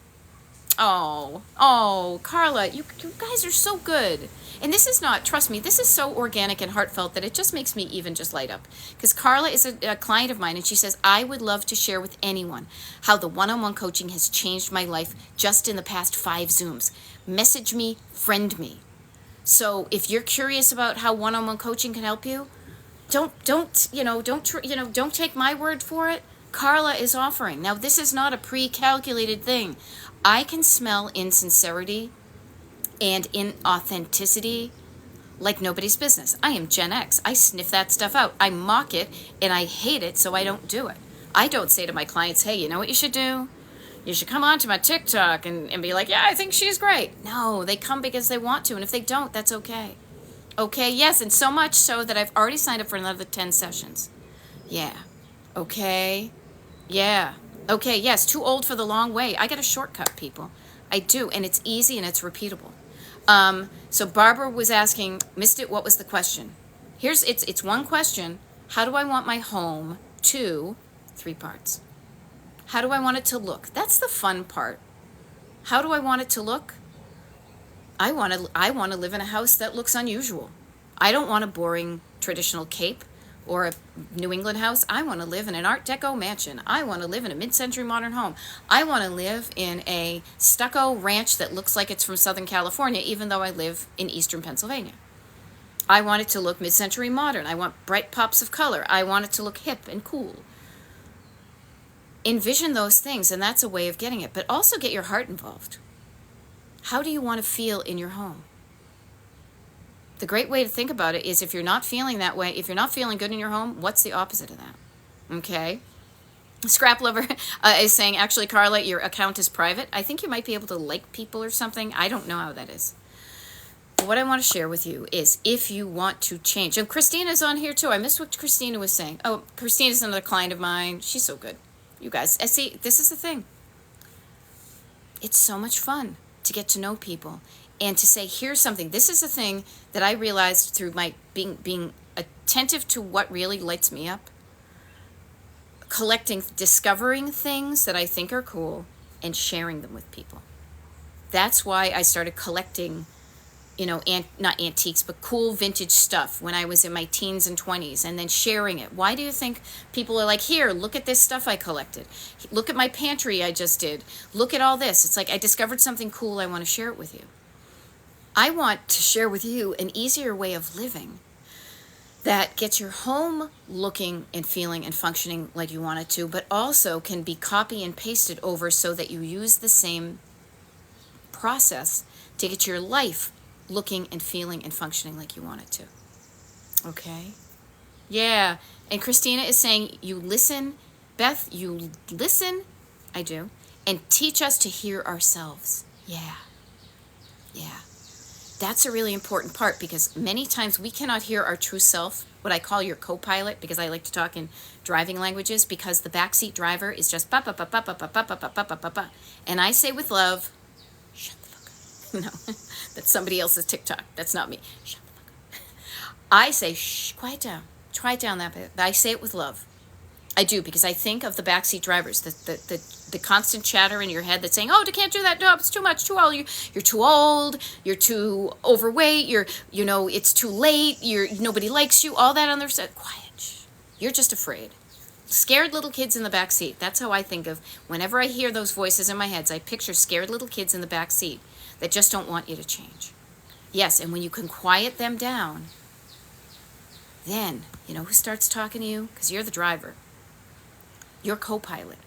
Oh, Carla, you guys are so good. And this is not, trust me, this is so organic and heartfelt that it just makes me even just light up. Because Carla is a client of mine, and she says, I would love to share with anyone how the one-on-one coaching has changed my life just in the past 5 Zooms. Message me, friend me. So if you're curious about how one-on-one coaching can help you, don't take my word for it. Carla is offering. Now, this is not a pre-calculated thing. I can smell insincerity and inauthenticity like nobody's business. I am Gen X. I sniff that stuff out. I mock it, and I hate it, so I don't do it. I don't say to my clients, hey, you know what you should do? You should come on to my TikTok and be like, yeah, I think she's great. No, they come because they want to, and if they don't, that's okay. Okay, yes, and so much so that I've already signed up for another 10 sessions. Yeah. Okay. Yeah. Okay, yes, too old for the long way. I get a shortcut, people. I do, and it's easy and it's repeatable. So Barbara was asking, missed it, what was the question? It's one question. How do I want my home to, 3 parts. How do I want it to look? That's the fun part. How do I want it to look? I want to live in a house that looks unusual. I don't want a boring traditional cape or a New England house. I want to live in an Art Deco mansion. I want to live in a mid-century modern home. I want to live in a stucco ranch that looks like it's from Southern California, even though I live in Eastern Pennsylvania. I want it to look mid-century modern. I want bright pops of color. I want it to look hip and cool. Envision those things, and that's a way of getting it. But also get your heart involved. How do you want to feel in your home? The great way to think about it is if you're not feeling that way, if you're not feeling good in your home, what's the opposite of that? Okay? Scrap Lover is saying, actually, Carla, your account is private. I think you might be able to like people or something. I don't know how that is. But what I want to share with you is if you want to change. And Christina's on here too. I missed what Christina was saying. Oh, Christina's another client of mine. She's so good. You guys, see, this is the thing. It's so much fun to get to know people and to say, here's something. This is a thing that I realized through my being attentive to what really lights me up, discovering things that I think are cool and sharing them with people. That's why I started collecting, not antiques, but cool vintage stuff when I was in my teens and 20s, and then sharing it. Why do you think people are like, here, look at this stuff I collected. Look at my pantry I just did. Look at all this. It's like I discovered something cool. I want to share it with you. I want to share with you an easier way of living that gets your home looking and feeling and functioning like you want it to, but also can be copy and pasted over so that you use the same process to get your life looking and feeling and functioning like you want it to. Okay? Yeah. And Christina is saying, you listen, Beth, you listen, I do, and teach us to hear ourselves. Yeah. Yeah. That's a really important part because many times we cannot hear our true self, what I call your co-pilot, because I like to talk in driving languages, because the backseat driver is just ba ba ba ba ba ba ba ba ba ba ba ba. And I say with love, shut the fuck up. No, that's somebody else's TikTok. That's not me. Shut the fuck up. I say, shh, quiet down. Quiet down that bit. I say it with love. I do, because I think of the backseat drivers, the constant chatter in your head that's saying, oh, I can't do that, no, it's too much, too old, you're too old, you're too overweight, it's too late, nobody likes you, all that on their side. Quiet. You're just afraid. Scared little kids in the back seat. That's how I think of whenever I hear those voices in my head. I picture scared little kids in the back seat that just don't want you to change. Yes, and when you can quiet them down, Then, you know who starts talking to you? Because you're the driver. You're co-pilot.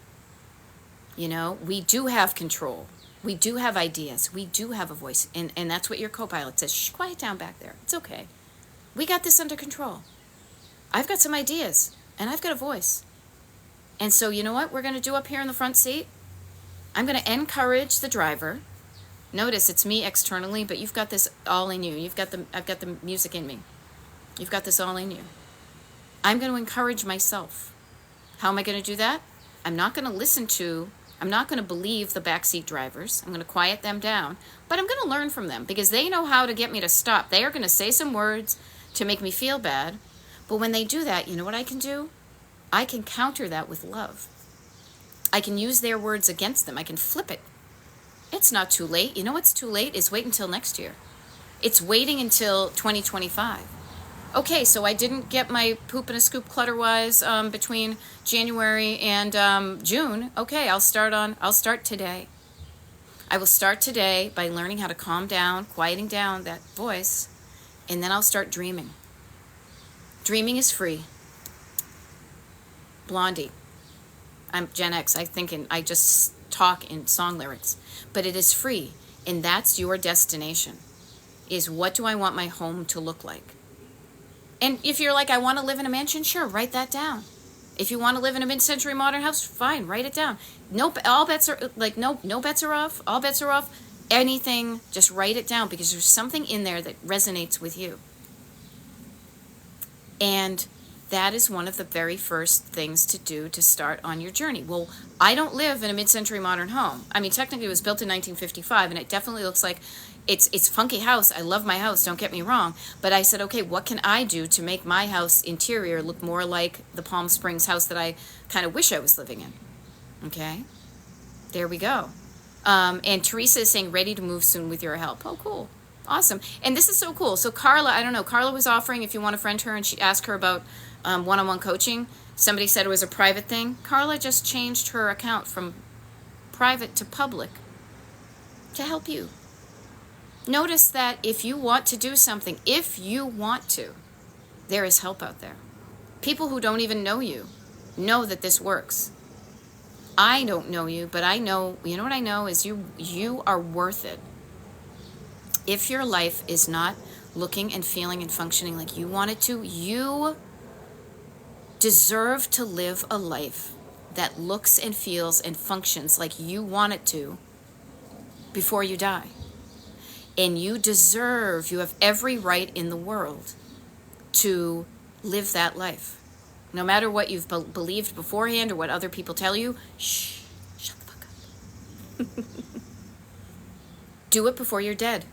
You know, we do have control. We do have ideas. We do have a voice. And that's what your co-pilot says. Shh, quiet down back there. It's okay. We got this under control. I've got some ideas, and I've got a voice. And so you know what we're going to do up here in the front seat? I'm going to encourage the driver. Notice it's me externally, but you've got this all in you. I've got the music in me. You've got this all in you. I'm going to encourage myself. How am I going to do that? I'm not going to believe the backseat drivers. I'm going to quiet them down, but I'm going to learn from them because they know how to get me to stop. They are going to say some words to make me feel bad, but when they do that, you know what I can do? I can counter that with love. I can use their words against them. I can flip it. It's not too late. You know what's too late is wait until next year. It's waiting until 2025. Okay, so I didn't get my poop and a scoop clutter-wise between January and June. Okay, I'll start today. I will start today by learning how to calm down, quieting down that voice, and then I'll start dreaming. Dreaming is free. Blondie. I'm Gen X. I just talk in song lyrics. But it is free, and that's your destination, is what do I want my home to look like? And if you're like, I want to live in a mansion, sure, write that down. If you want to live in a mid-century modern house, fine, write it down. No bets are off. All bets are off. Anything, just write it down because there's something in there that resonates with you. And that is one of the very first things to do to start on your journey. Well, I don't live in a mid-century modern home. I mean, technically it was built in 1955, and it definitely looks like it's a funky house. I love my house, don't get me wrong. But I said, okay, what can I do to make my house interior look more like the Palm Springs house that I kind of wish I was living in? Okay, there we go. And Teresa is saying, ready to move soon with your help. Oh, cool. Awesome. And this is so cool. So Carla, I don't know, Carla was offering if you want to friend her, and she asked her about one-on-one coaching. Somebody said it was a private thing. Carla just changed her account from private to public to help you. Notice that if you want to do something, there is help out there. People who don't even know you know that this works. I don't know you, but I know, you know what I know is you are worth it. If your life is not looking and feeling and functioning like you want it to, you deserve to live a life that looks and feels and functions like you want it to before you die. And you have every right in the world to live that life. No matter what you've believed beforehand or what other people tell you, shut the fuck up. Do it before you're dead.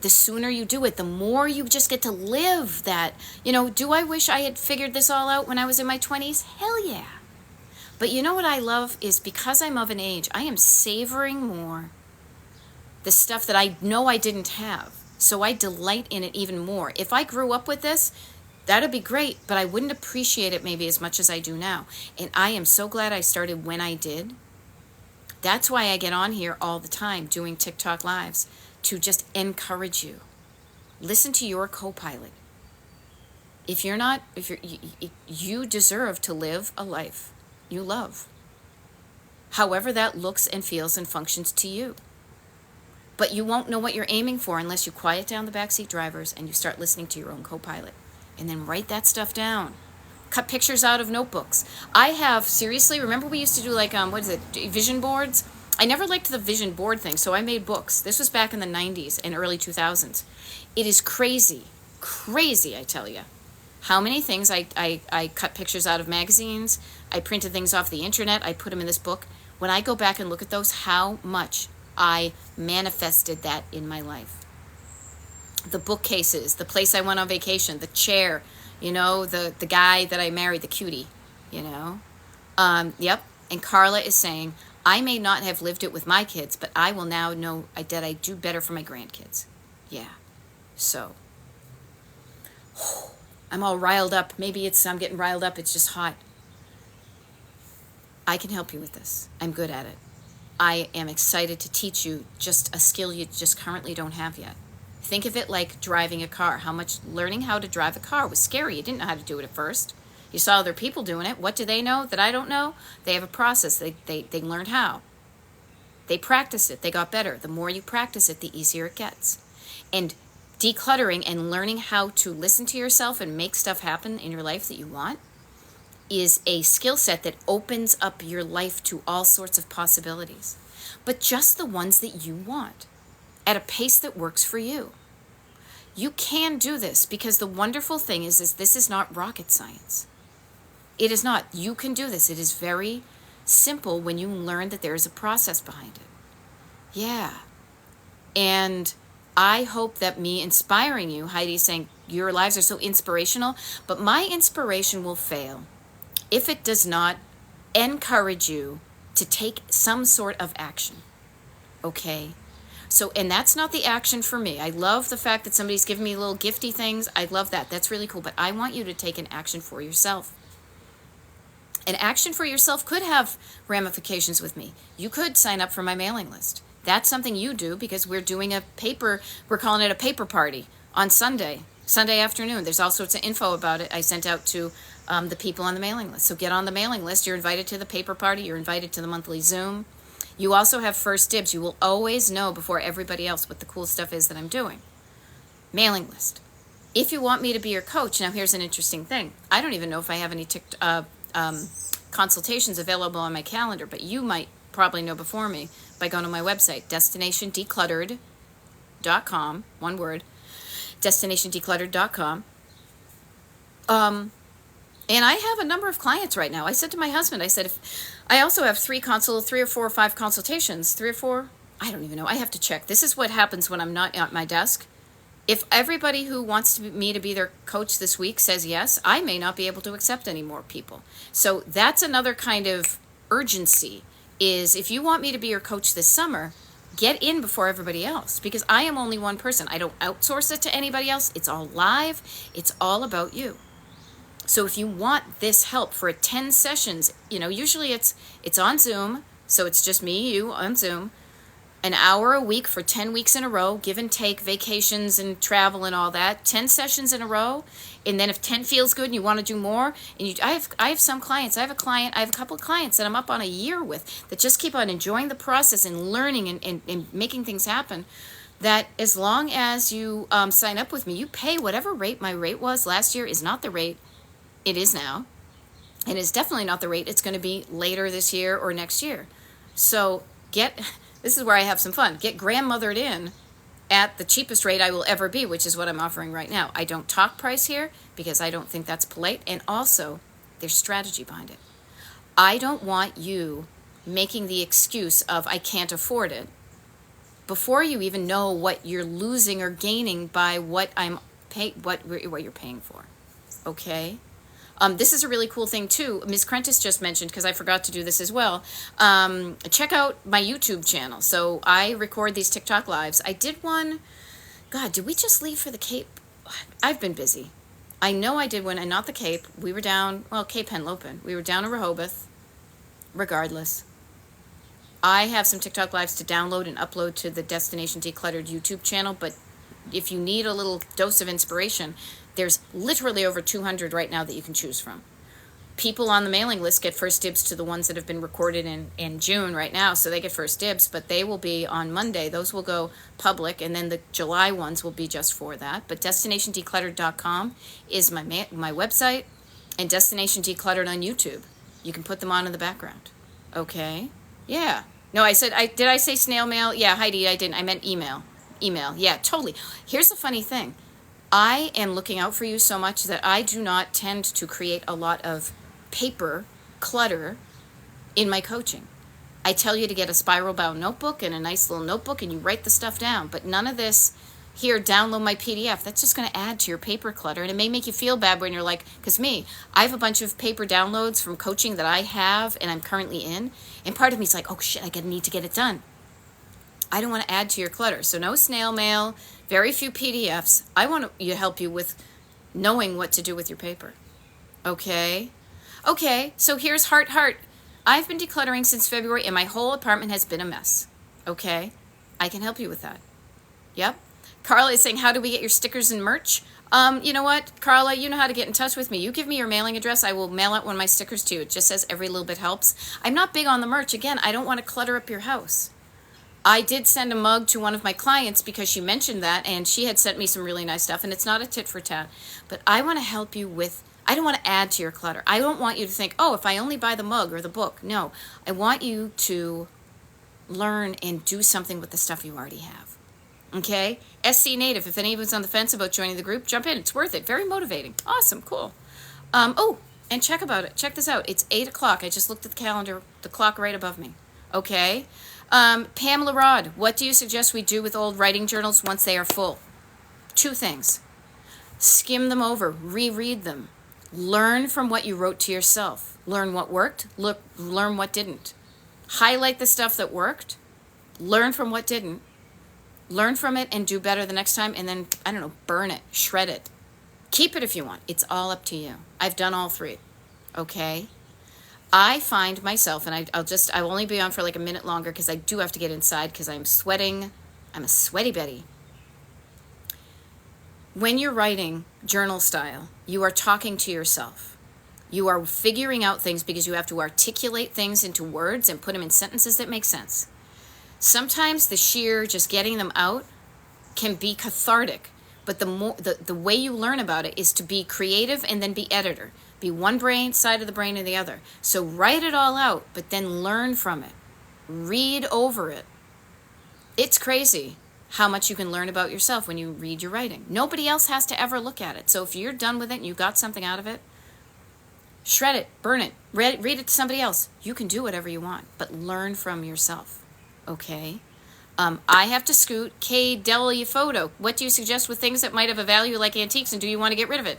The sooner you do it, the more you just get to live that. You know, do I wish I had figured this all out when I was in my 20s? Hell yeah. But you know what I love is because I'm of an age, I am savoring more the stuff that I know I didn't have. So I delight in it even more. If I grew up with this, that'd be great, but I wouldn't appreciate it maybe as much as I do now. And I am so glad I started when I did. That's why I get on here all the time doing TikTok lives, to just encourage you. Listen to your co-pilot. You deserve to live a life you love. However that looks and feels and functions to you. But you won't know what you're aiming for unless you quiet down the backseat drivers and you start listening to your own co-pilot. And then write that stuff down. Cut pictures out of notebooks. Remember we used to do vision boards? I never liked the vision board thing, so I made books. This was back in the 90s and early 2000s. It is crazy, I tell you, how many things I cut pictures out of magazines. I printed things off the internet. I put them in this book. When I go back and look at those, how much I manifested that in my life. The bookcases, the place I went on vacation, the chair, the guy that I married, the cutie, Yep. And Carla is saying, I may not have lived it with my kids, but I will now know that I do better for my grandkids. Yeah. So, I'm all riled up. Maybe I'm getting riled up. It's just hot. I can help you with this. I'm good at it. I am excited to teach you just a skill you just currently don't have yet. think of it like driving a car. Learning how to drive a car was scary. You didn't know how to do it at first. You saw other people doing it. What do they know that I don't know? They have a process. They learned how. They practiced it. They got better. The more you practice it, the easier it gets. And decluttering and learning how to listen to yourself and make stuff happen in your life that you want is a skill set that opens up your life to all sorts of possibilities. But just the ones that you want, at a pace that works for you. You can do this, because the wonderful thing is this is not rocket science. It is not. You can do this. It is very simple when you learn that there is a process behind it. Yeah. And I hope that me inspiring you, Heidi is saying your lives are so inspirational, but my inspiration will fail if it does not encourage you to take some sort of action. Okay? So, and that's not the action for me. I love the fact that somebody's giving me little gifty things. I love that. That's really cool. But I want you to take an action for yourself. An action for yourself could have ramifications with me. You could sign up for my mailing list. That's something you do, because we're doing we're calling it a paper party on Sunday afternoon. There's all sorts of info about it I sent out to the people on the mailing list. So get on the mailing list. You're invited to the paper party. You're invited to the monthly Zoom. You also have first dibs. You will always know before everybody else what the cool stuff is that I'm doing. Mailing list. If you want me to be your coach, now here's an interesting thing. I don't even know if I have any consultations available on my calendar, but you might probably know before me by going to my website, destinationdecluttered.com, one word, destinationdecluttered.com. And I have a number of clients right now. I said to my husband, I said, if I also have 3 or 4 or 5 consultations, 3 or 4, I don't even know. I have to check. This is what happens when I'm not at my desk. If everybody who wants me to be their coach this week says yes, I may not be able to accept any more people. So that's another kind of urgency, is if you want me to be your coach this summer, get in before everybody else, because I am only one person. I don't outsource it to anybody else. It's all live. It's all about you. So if you want this help for 10 sessions, usually it's on Zoom. So it's just me, you on Zoom, an hour a week for 10 weeks in a row, give and take, vacations and travel and all that, 10 sessions in a row. And then if 10 feels good and you want to do more, and I have some clients, I have a couple of clients that I'm up on a year with that just keep on enjoying the process and learning and making things happen, that as long as you sign up with me, you pay whatever rate. My rate was last year is not the rate it is now, and it's definitely not the rate it's going to be later this year or next year. So this is where I have some fun. Get grandmothered in at the cheapest rate I will ever be, which is what I'm offering right now. I don't talk price here because I don't think that's polite, and also there's strategy behind it. I don't want you making the excuse of I can't afford it before you even know what you're losing or gaining by what you're paying for. Okay? This is a really cool thing, too. Ms. Prentice just mentioned, because I forgot to do this as well. Check out my YouTube channel. So I record these TikTok lives. I did one. God, did we just leave for the Cape? I've been busy. I know I did one, and not the Cape. We were down, Cape Henlopen. We were down in Rehoboth. Regardless, I have some TikTok lives to download and upload to the Destination Decluttered YouTube channel, but if you need a little dose of inspiration, there's literally over 200 right now that you can choose from. People on the mailing list get first dibs to the ones that have been recorded in June right now, so they get first dibs, but they will be on Monday. Those will go public, and then the July ones will be just for that. But DestinationDecluttered.com is my website, and Destination Decluttered on YouTube. You can put them on in the background. Okay? Yeah. No, did I say snail mail? Yeah, Heidi, I didn't. I meant email. Email. Yeah, totally. Here's the funny thing. I am looking out for you so much that I do not tend to create a lot of paper clutter in my coaching. I tell you to get a spiral bound notebook and a nice little notebook, and you write the stuff down. But none of this, here, download my PDF. That's just going to add to your paper clutter. And it may make you feel bad when you're like, because I have a bunch of paper downloads from coaching that I have and I'm currently in. And part of me is like, oh shit, I need to get it done. I don't want to add to your clutter. So no snail mail, very few PDFs. I want to help you with knowing what to do with your paper. Okay? Okay, so here's heart. I've been decluttering since February, and my whole apartment has been a mess. Okay? I can help you with that. Yep. Carla is saying, how do we get your stickers and merch? You know what, Carla, you know how to get in touch with me. You give me your mailing address. I will mail out one of my stickers to you. It just says every little bit helps. I'm not big on the merch. Again, I don't want to clutter up your house. I did send a mug to one of my clients because she mentioned that, and she had sent me some really nice stuff, and it's not a tit for tat. But I want to help you with, I don't want to add to your clutter. I don't want you to think, oh, if I only buy the mug or the book. No, I want you to learn and do something with the stuff you already have. Okay? SC Native, if anyone's on the fence about joining the group, jump in. It's worth it. Very motivating. Awesome. Cool. Oh, and check this out. It's 8 o'clock. I just looked at the calendar, the clock right above me. Okay? Pamela Rod, what do you suggest we do with old writing journals once they are full? 2 things. Skim them over. Reread them. Learn from what you wrote to yourself. Learn what worked. Learn what didn't. Highlight the stuff that worked. Learn from what didn't. Learn from it and do better the next time, and then, I don't know, burn it, shred it. Keep it if you want. It's all up to you. I've done all 3. Okay? I find myself, and I'll only be on for like a minute longer because I do have to get inside because I'm sweating. I'm a sweaty Betty. When you're writing journal style, you are talking to yourself. You are figuring out things because you have to articulate things into words and put them in sentences that make sense. Sometimes the sheer just getting them out can be cathartic, but the way you learn about it is to be creative and then be editor. Be one side of the brain or the other. So write it all out, but then learn from it. Read over it. It's crazy how much you can learn about yourself when you read your writing. Nobody else has to ever look at it. So if you're done with it and you got something out of it, shred it, burn it, read it to somebody else. You can do whatever you want, but learn from yourself. Okay? I have to scoot. KW Photo, what do you suggest with things that might have a value like antiques, and do you want to get rid of it?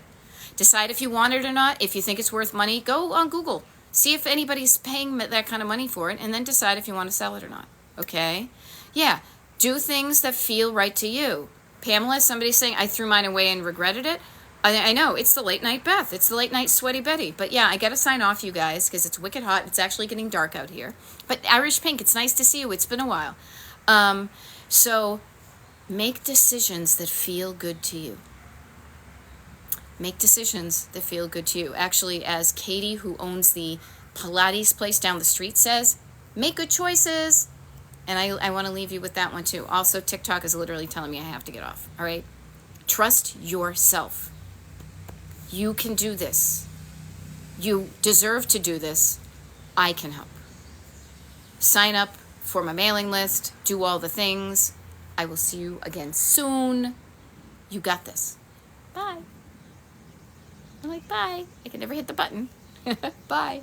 Decide if you want it or not. If you think it's worth money, go on Google. See if anybody's paying that kind of money for it, and then decide if you want to sell it or not. Okay? Yeah. Do things that feel right to you. Pamela, somebody's saying, I threw mine away and regretted it. I know, it's the late night Beth. It's the late night sweaty Betty. But yeah, I got to sign off, you guys, because it's wicked hot. It's actually getting dark out here. But Irish Pink, it's nice to see you. It's been a while. So make decisions that feel good to you. Make decisions that feel good to you. Actually, as Katie, who owns the Pilates place down the street, says, make good choices. And I want to leave you with that one too. Also, TikTok is literally telling me I have to get off. All right? Trust yourself. You can do this. You deserve to do this. I can help. Sign up for my mailing list. Do all the things. I will see you again soon. You got this. Bye. I'm like, bye. I can never hit the button. Bye.